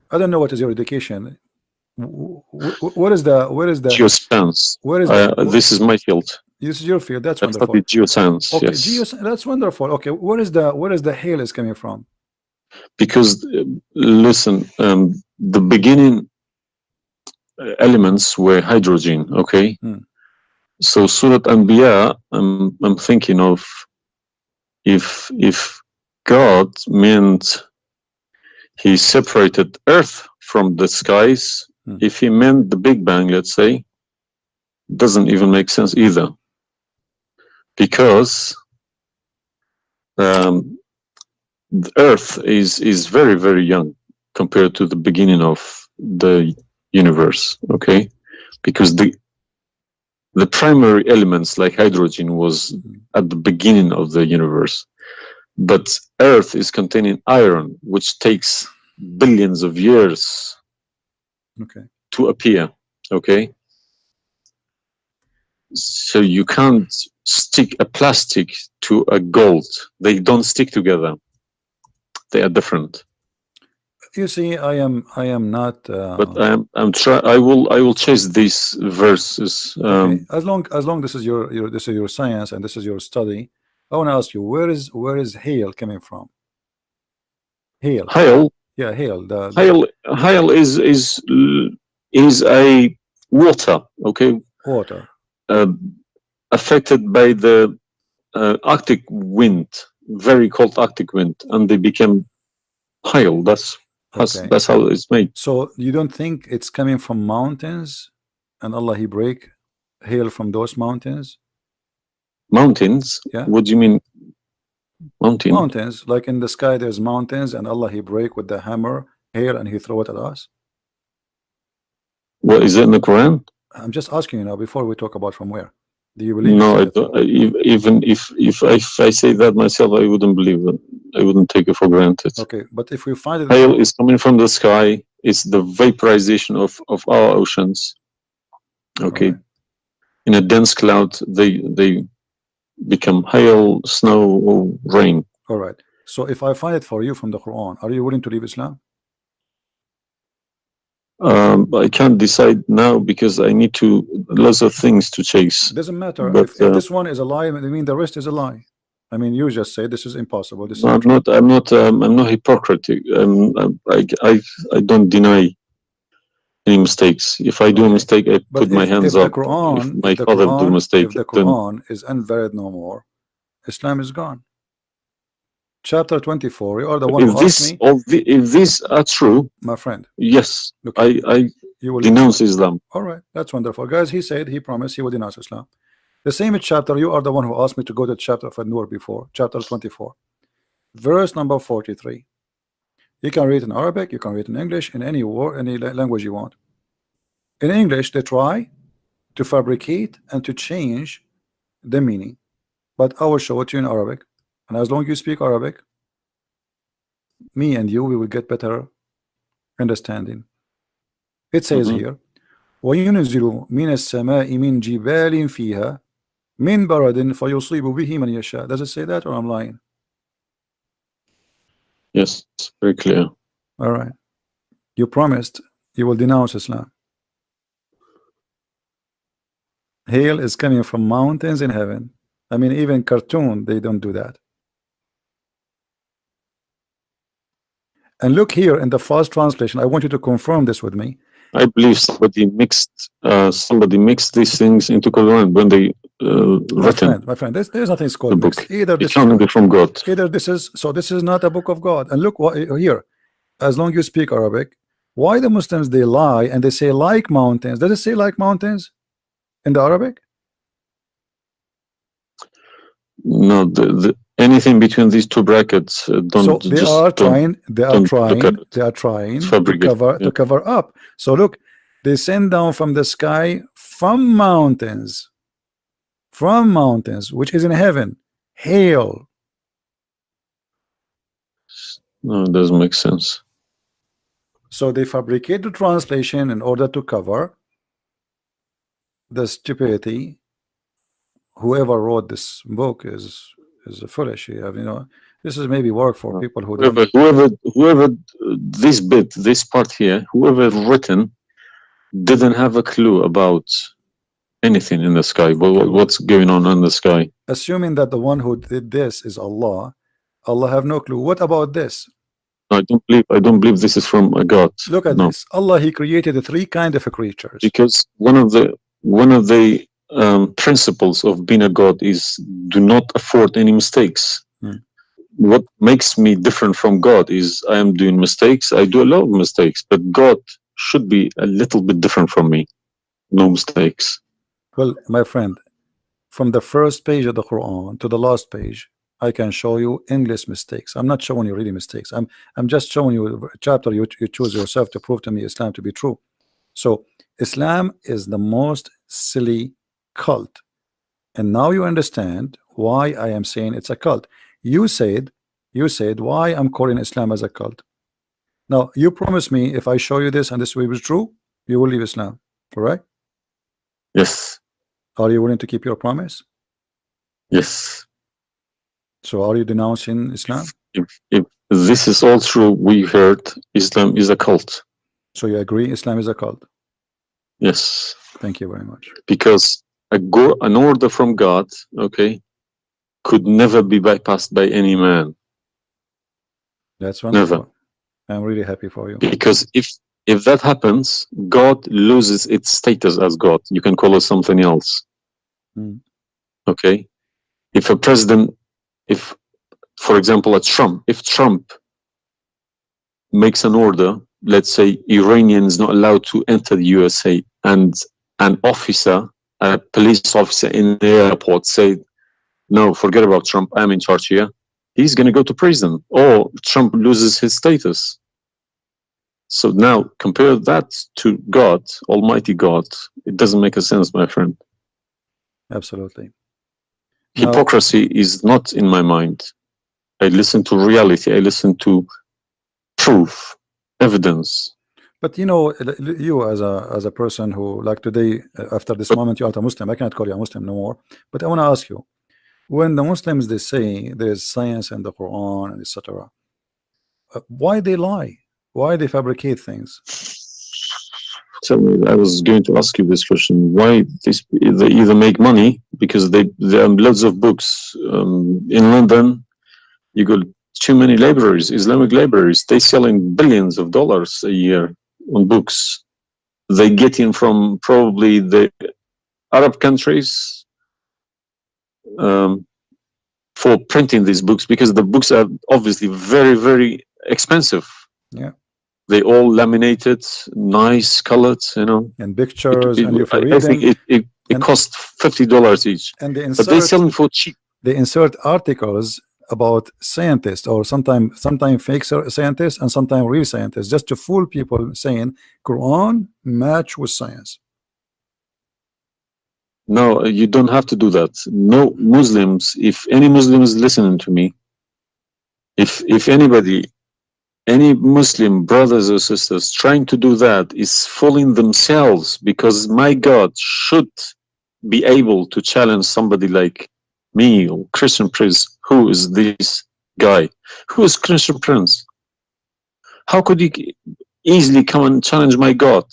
Speaker 1: I don't know what is your education. Where is the
Speaker 2: geoscience? This is my field.
Speaker 1: This is your field. That's wonderful.
Speaker 2: Geoscience.
Speaker 1: Okay,
Speaker 2: yes.
Speaker 1: That's wonderful. Okay, where is the hail is coming from?
Speaker 2: Because listen, the beginning elements were hydrogen. Okay, so Surat Anbiya, I'm thinking of if God meant he separated earth from the skies, if he meant the Big Bang, let's say, doesn't even make sense either, because the earth is very, very young compared to the beginning of the universe. Okay, because the primary elements like hydrogen was at the beginning of the universe, but earth is containing iron, which takes billions of years to appear. Okay, so you can't stick a plastic to a gold. They don't stick together. They are different.
Speaker 1: You see, I am not.
Speaker 2: But I will chase these verses.
Speaker 1: Okay. As long this is your science and this is your study, I want to ask you, where is hail coming from? Hail. Yeah, hail.
Speaker 2: Hail is a water. Okay.
Speaker 1: Water.
Speaker 2: Affected by the Arctic wind, very cold Arctic wind, and they became hail. That's how it's made.
Speaker 1: So you don't think it's coming from mountains, and Allah he break hail from those mountains?
Speaker 2: Mountains?
Speaker 1: Yeah.
Speaker 2: What do you mean?
Speaker 1: Mountains, like in the sky, there's mountains, and Allah he break with the hammer hail, and he throw it at us.
Speaker 2: What is it in the Quran?
Speaker 1: I'm just asking you now before we talk about from where. Do you believe?
Speaker 2: No, I don't. Even if I say that myself, I wouldn't believe it. I wouldn't take it for granted.
Speaker 1: Okay, but if we find it,
Speaker 2: hail is coming from the sky. It's the vaporization of our oceans. Okay, right. In a dense cloud, they become hail, snow, or rain.
Speaker 1: All right. So if I find it for you from the Quran, are you willing to leave Islam?
Speaker 2: I can't decide now because I need lots of things to chase.
Speaker 1: Doesn't matter. But, if this one is a lie, I mean the rest is a lie. I mean, you just say this is impossible. This
Speaker 2: I'm not hypocritic. I don't deny any mistakes. If I do a mistake, I put my hands up. If my father do a mistake,
Speaker 1: if the Quran is unvalid no more, Islam is gone. Chapter 24. You are the one who asked me.
Speaker 2: If these are true,
Speaker 1: my friend.
Speaker 2: Yes, okay. I denounce Islam.
Speaker 1: All right, that's wonderful, guys. He said he promised he would denounce Islam. The same chapter, you are the one who asked me to go to chapter of An-Nur before, chapter 24, verse number 43. You can read in Arabic, you can read in English, in any word, any language you want. In English, they try to fabricate and to change the meaning, but I will show it to you in Arabic, and as long as you speak Arabic, me and you, we will get better understanding. It says here, وَيُنْزِلُ مِنَ السَّمَاءِ مِنْ جِبَالٍ فِيهَا مِنْ بَرَدٍ فَيُصِيبُ بِهِ مَنْ يَشَاءُ. Does it say that, or I'm lying?
Speaker 2: Yes, very clear.
Speaker 1: All right. You promised you will denounce Islam. Hail is coming from mountains in heaven. I mean, even cartoon, they don't do that. And look here in the first translation. I want you to confirm this with me.
Speaker 2: I believe somebody mixed these things into Quran when they written.
Speaker 1: My friend, there's nothing called
Speaker 2: book.
Speaker 1: mixed. Either
Speaker 2: this is from God.
Speaker 1: Either this is not a book of God. And look what here. As long as you speak Arabic, why the Muslims they lie and they say like mountains? Does it say like mountains in the Arabic?
Speaker 2: No, anything between these two brackets don't.
Speaker 1: So they are trying to cover up. So look, they send down from the sky from mountains, which is in heaven, hail.
Speaker 2: No, it doesn't make sense.
Speaker 1: So they fabricate the translation in order to cover the stupidity. Whoever wrote this book is foolish. You know, this is maybe work for people who
Speaker 2: whoever this part here, whoever written didn't have a clue about anything in the sky. What's going on in the sky?
Speaker 1: Assuming that the one who did this is Allah, Allah have no clue. What about this?
Speaker 2: I don't believe this is from a God.
Speaker 1: Look at this. Allah, He created the three kind of creatures.
Speaker 2: Because one of the principles of being a God is do not afford any mistakes. What makes me different from God is I am doing mistakes. I do a lot of mistakes, but God should be a little bit different from me. No mistakes.
Speaker 1: Well, my friend, from the first page of the Quran to the last page, I can show you endless mistakes. I'm not showing you really mistakes. I'm just showing you a chapter you choose yourself to prove to me Islam to be true. So Islam is the most silly cult, and now you understand why I am saying it's a cult. You said why I'm calling Islam as a cult. Now you promise me if I show you this and this will be true, you will leave Islam, correct?
Speaker 2: Yes.
Speaker 1: Are you willing to keep your promise?
Speaker 2: Yes.
Speaker 1: So are you denouncing Islam?
Speaker 2: If this is all true, we heard Islam is a cult.
Speaker 1: So you agree Islam is a cult?
Speaker 2: Yes.
Speaker 1: Thank you very much.
Speaker 2: Because an order from God, okay, could never be bypassed by any man.
Speaker 1: That's wonderful.
Speaker 2: Never.
Speaker 1: I'm really happy for you.
Speaker 2: Because if that happens, God loses its status as God. You can call it something else. Okay? If a president, for example, if Trump makes an order, let's say Iranian is not allowed to enter the USA, and an officer, a police officer in the airport say, no, forget about Trump, I'm in charge here, he's going to go to prison, or Trump loses his status. So now compare that to God, Almighty God. It doesn't make a sense, my friend.
Speaker 1: Absolutely.
Speaker 2: Hypocrisy is not in my mind. I listen to reality. I listen to proof, evidence.
Speaker 1: But you know, you as a person who, like today, after this moment, you are a Muslim. I cannot call you a Muslim no more. But I want to ask you, when the Muslims they say there is science in the Quran and etc., why they lie? Why they fabricate things?
Speaker 2: Tell me, I was going to ask you this question. Why they either make money because there are loads of books in London. You got too many libraries, Islamic libraries. They selling billions of dollars a year on books. They get in from probably the Arab countries for printing these books, because the books are obviously very, very expensive.
Speaker 1: Yeah.
Speaker 2: They all laminated, nice colored, you know.
Speaker 1: And pictures, and if you read them,
Speaker 2: It costs $50 each,
Speaker 1: and they
Speaker 2: but they
Speaker 1: insert
Speaker 2: sell them for cheap.
Speaker 1: they insert articles about scientists, or sometimes fake scientists and sometimes real scientists, just to fool people, saying Quran match with science.
Speaker 2: No, you don't have to do that. No Muslims, if any Muslim is listening to me, if anybody, any Muslim brothers or sisters trying to do that is fooling themselves, because my God should be able to challenge somebody like me or Christian Prince. Who is this guy? Who is Christian Prince? How could he easily come and challenge my God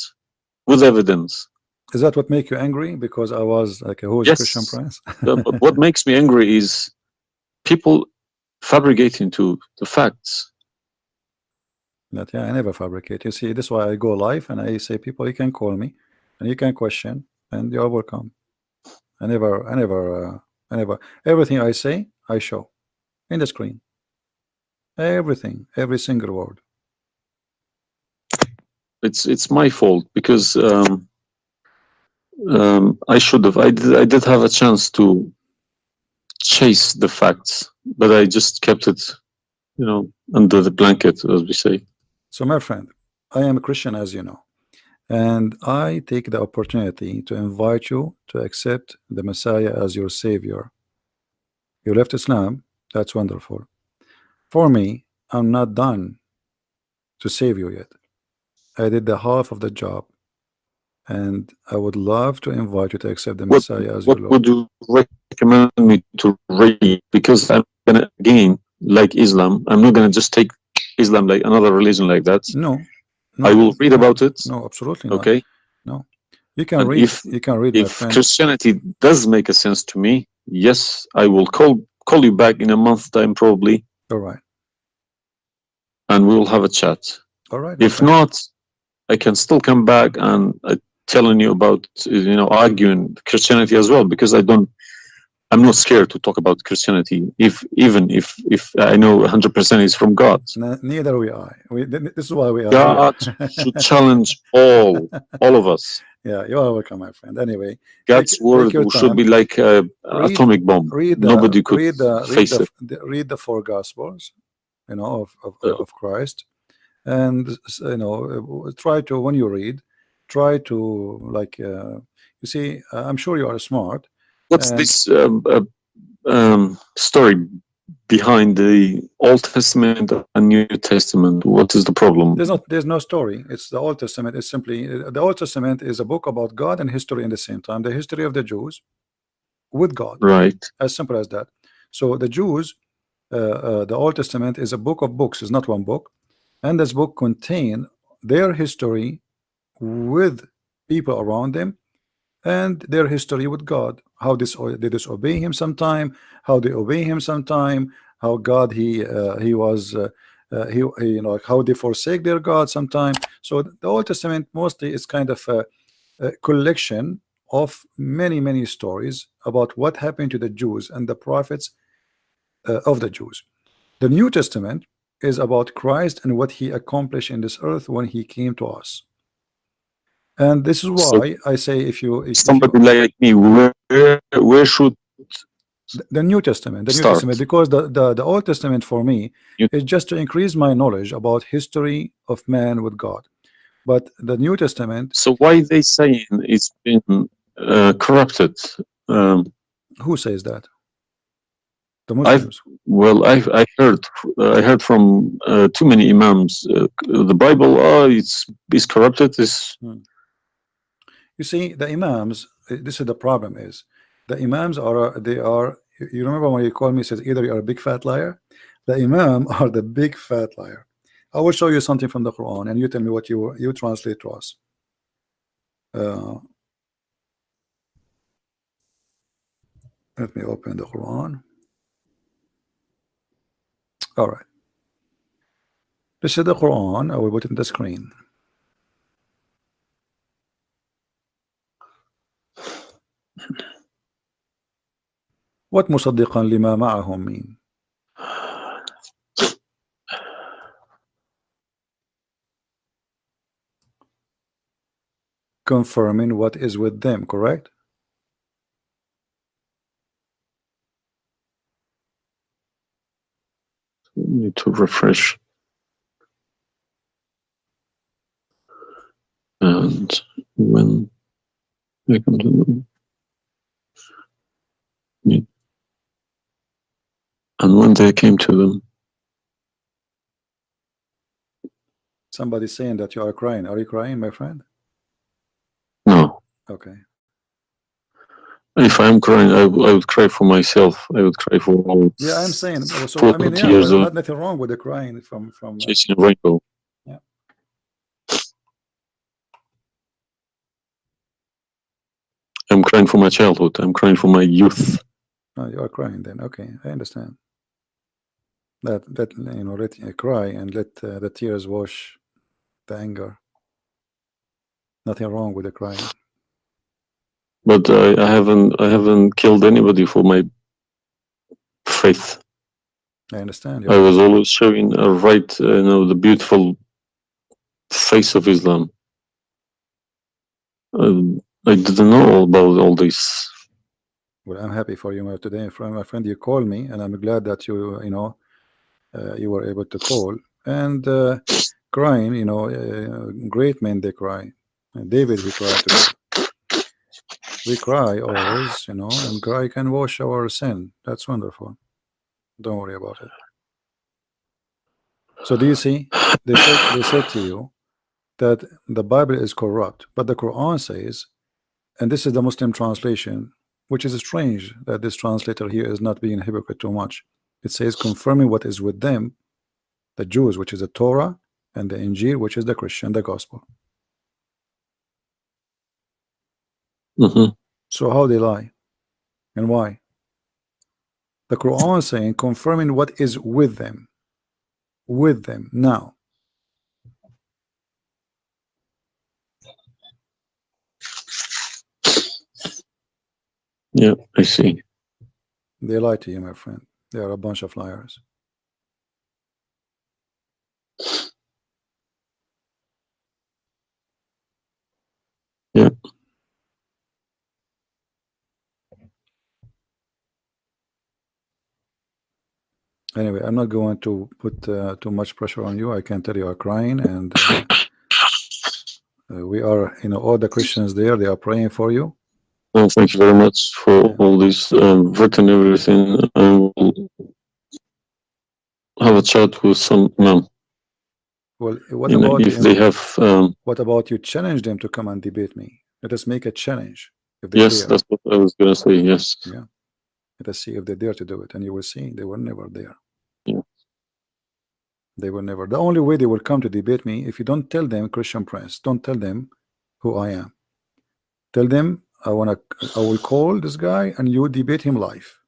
Speaker 2: with evidence?
Speaker 1: Is that what make you angry? Because I was like, who is Christian
Speaker 2: Yes.
Speaker 1: Prince?
Speaker 2: But what makes me angry is people fabricating to the facts.
Speaker 1: That, yeah, I never fabricate. You see, this is why I go live and I say, people, you can call me and you can question and you're welcome. I never, everything I say, I show in the screen. Everything, every single word.
Speaker 2: It's my fault, because I should have. I did have a chance to chase the facts, but I just kept it, under the blanket, as we say.
Speaker 1: So, my friend, I am a Christian, as you know, and I take the opportunity to invite you to accept the Messiah as your Savior. You left Islam, that's wonderful. For me, I'm not done to save you yet. I did the half of the job, and I would love to invite you to accept the Messiah as your
Speaker 2: What
Speaker 1: Lord.
Speaker 2: would you recommend me to read? Because I'm gonna, again, like Islam, I'm not gonna just take Islam like another religion like that.
Speaker 1: No,
Speaker 2: I will read about it.
Speaker 1: No, absolutely not.
Speaker 2: Okay.
Speaker 1: No, you can
Speaker 2: And
Speaker 1: read. You can read, my
Speaker 2: if
Speaker 1: friend.
Speaker 2: Christianity does make a sense to me, yes, I will call you back in a month's time, probably,
Speaker 1: All right.
Speaker 2: and we will have a chat.
Speaker 1: All right. my
Speaker 2: If
Speaker 1: friend.
Speaker 2: not, I can still come back and telling you about, arguing Christianity as well, because I'm not scared to talk about Christianity, even if I know 100% is from God.
Speaker 1: Neither we are. This is why we are
Speaker 2: God
Speaker 1: here.
Speaker 2: should challenge all of us.
Speaker 1: Yeah, you are welcome, my friend. Anyway,
Speaker 2: God's word
Speaker 1: your
Speaker 2: should
Speaker 1: time.
Speaker 2: be like an atomic bomb. Nobody could face it.
Speaker 1: Read the four Gospels, of Christ, and try to, when you read, try to you see, I'm sure you are smart.
Speaker 2: What's this story behind the Old Testament and New Testament? What is the problem?
Speaker 1: There's no story. It's the Old Testament. It's simply, the Old Testament is a book about God and history in the same time. The history of the Jews with God.
Speaker 2: Right.
Speaker 1: As simple as that. So the Jews, the Old Testament is a book of books. It's not one book, and this book contain their history with people around them and their history with God. How they disobey Him sometime, how they obey Him sometime, how God he was how they forsake their God sometime. So the Old Testament mostly is kind of a collection of many stories about what happened to the Jews and the prophets of the Jews. The New Testament is about Christ and what He accomplished in this earth when He came to us. And this is why I say, if
Speaker 2: somebody like me, where should
Speaker 1: the New Testament,
Speaker 2: start?
Speaker 1: New Testament, because the Old Testament for me is just to increase my knowledge about history of man with God. But the New Testament.
Speaker 2: So why they saying it's been corrupted?
Speaker 1: Who says that? The Muslims.
Speaker 2: I heard from too many imams. The Bible, it's corrupted.
Speaker 1: You see, the imams. This is the problem. Is the imams are they are? You remember when you called me? Says either you are a big fat liar. The imam are the big fat liar. I will show you something from the Quran, and you tell me what you translate to us. Let me open the Quran. All right. This is the Quran. I will put it in the screen. What مصدقا لما معهم mean? Confirming what is with them, correct?
Speaker 2: need to refresh. And when they come to them, and when they came to them,
Speaker 1: Somebody's saying that you are crying. Are you crying, my friend?
Speaker 2: no.
Speaker 1: Okay.
Speaker 2: If I'm crying, I would cry for myself. I would cry for all.
Speaker 1: Yeah, I'm saying. So
Speaker 2: 40
Speaker 1: I mean, yeah,
Speaker 2: years
Speaker 1: well,
Speaker 2: of
Speaker 1: nothing wrong with the crying from
Speaker 2: chasing a rainbow.
Speaker 1: Yeah.
Speaker 2: I'm crying for my childhood. I'm crying for my youth.
Speaker 1: Oh, you are crying then. Okay, I understand. That you know, let cry and let the tears wash the anger. Nothing wrong with the crying.
Speaker 2: But I haven't killed anybody for my faith.
Speaker 1: I understand.
Speaker 2: I was always showing the beautiful face of Islam. I didn't know all about all this.
Speaker 1: Well, I'm happy for you today, my friend. You called me, and I'm glad that you know you were able to call and crying. You know, great men they cry. David, he cried to God. We cry always, you know, and cry can wash our sin. That's wonderful. Don't worry about it. So do you see? They said to you that the Bible is corrupt, but the Quran says, and this is the Muslim translation, which is strange that this translator here is not being hypocrite too much. It says confirming what is with them, the Jews, which is the Torah, and the Injil, which is the Christian, the gospel. So how they lie and why? The Quran is saying confirming what is with them now.
Speaker 2: Yeah, I see.
Speaker 1: They lie to you, my friend. They are a bunch of liars.
Speaker 2: Yeah.
Speaker 1: Anyway, I'm not going to put too much pressure on you. I can tell you are crying, and we are, you know, all the Christians there, they are praying for you.
Speaker 2: Well, thank you very much for all this written everything. I will have a chat with some imam.
Speaker 1: Well, what about
Speaker 2: if they have?
Speaker 1: What about you challenge them to come and debate me? Let us make a challenge. If they
Speaker 2: Yes,
Speaker 1: dare.
Speaker 2: that's what I was gonna say. Yes.
Speaker 1: Yeah. Let us see if they dare to do it, and you will see they were never there.
Speaker 2: Yeah.
Speaker 1: They will never. The only way they will come to debate me, if you don't tell them, Christian Prince, don't tell them who I am. Tell them I will call this guy and you debate him live.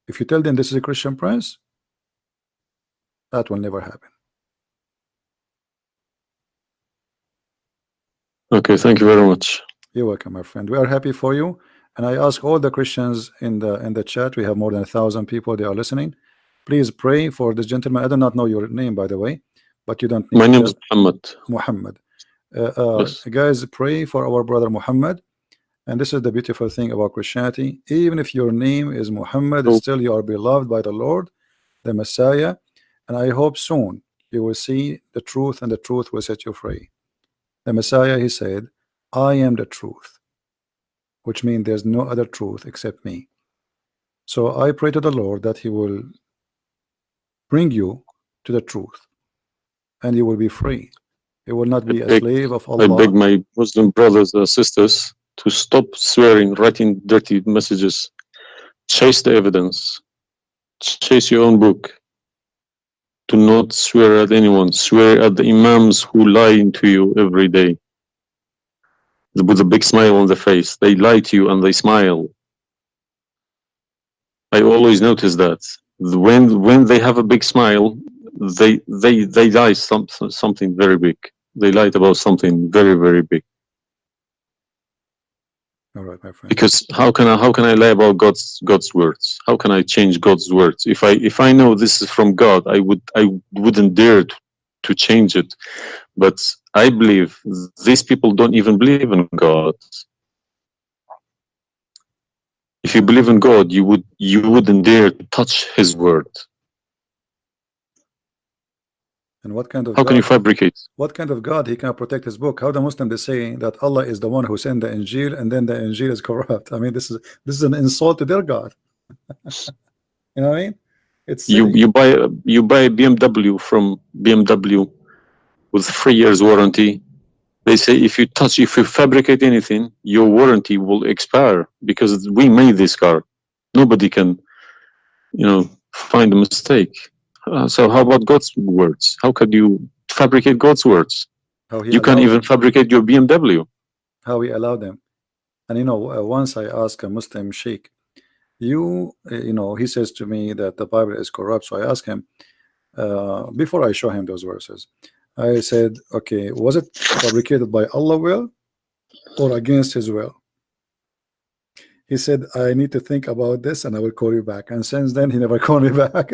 Speaker 1: If you tell them this is a Christian Prince, that will never happen.
Speaker 2: Okay, thank you very much.
Speaker 1: You're welcome, my friend. We are happy for you, and I ask all the Christians in the chat. We have more than 1,000 people. They are listening. Please pray for this gentleman. I do not know your name, by the way, but you don't need.
Speaker 2: My name is Muhammad.
Speaker 1: Muhammad.
Speaker 2: Yes.
Speaker 1: Guys, pray for our brother Muhammad. And this is the beautiful thing about Christianity. Even if your name is Muhammad, still you are beloved by the Lord, the Messiah. And I hope soon you will see the truth, and the truth will set you free. The Messiah, he said, I am the truth, which means there's no other truth except me. So I pray to the Lord that he will bring you to the truth, and you will be free. You will not be a slave of Allah.
Speaker 2: I beg my Muslim brothers and sisters to stop swearing, writing dirty messages. Chase the evidence. Chase your own book. Do not swear at anyone. Swear at the imams who lie to you every day. With a big smile on the face. They lie to you and they smile. I always notice that. When they have a big smile, they lie something very big. They lied about something very, very big.
Speaker 1: All right, my friend.
Speaker 2: Because how can I lie about God's words? How can I change God's words? If I know this is from God, I wouldn't dare to change it. But I believe these people don't even believe in God. If you believe in God, you wouldn't dare to touch His word.
Speaker 1: And what kind of
Speaker 2: How can you
Speaker 1: God?
Speaker 2: fabricate?
Speaker 1: What kind of God he can protect his book? How the Muslim is saying that Allah is the one who sent the Injil, and then the Injil is corrupt? I mean, this is an insult to their God. You know what I mean? It's silly.
Speaker 2: You buy a BMW from BMW with 3 years warranty. They say if you fabricate anything, your warranty will expire because we made this car. Nobody can, find a mistake. So how about God's words? How could you fabricate God's words? You can't even fabricate your BMW.
Speaker 1: How we allow them. And once I asked a Muslim sheikh, he says to me that the Bible is corrupt. So I asked him, before I show him those verses, I said, okay, was it fabricated by Allah's will or against his will? He said, I need to think about this and I will call you back. And since then, he never called me back.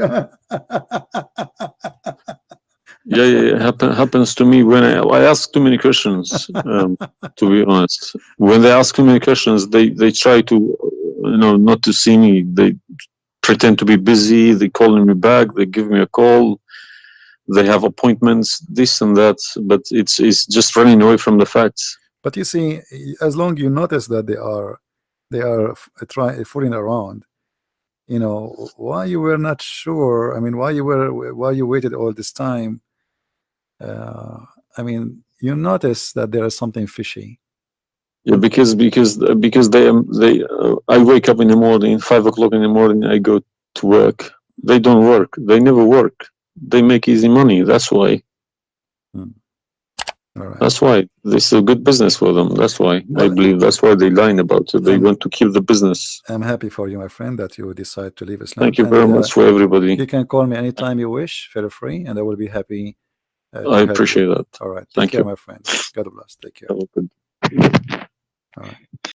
Speaker 2: Yeah. Happens to me when I ask too many questions, to be honest. When they ask too many questions, they try to, not to see me. They pretend to be busy. They calling me back. They give me a call. They have appointments, this and that, but it's just running away from the facts.
Speaker 1: But you see, as long you notice that they are fooling around, why you were not sure? I mean, why you waited all this time? I mean, you notice that there is something fishy.
Speaker 2: Yeah, because they I wake up in the morning, 5 o'clock in the morning, I go to work. They don't work. They never work. They make easy money. That's why.
Speaker 1: All right.
Speaker 2: That's why this is a good business for them. That's why I believe that's why they're lying about it. They want to keep the business.
Speaker 1: I'm happy for you, my friend, that you decide to leave Islam.
Speaker 2: Thank you very much for everybody.
Speaker 1: You can call me anytime you wish. Feel free, and I will be happy.
Speaker 2: I appreciate that.
Speaker 1: All right.
Speaker 2: Thank
Speaker 1: Take care,
Speaker 2: you.
Speaker 1: my friend. God bless. Take care.
Speaker 2: Have a good.
Speaker 1: All right.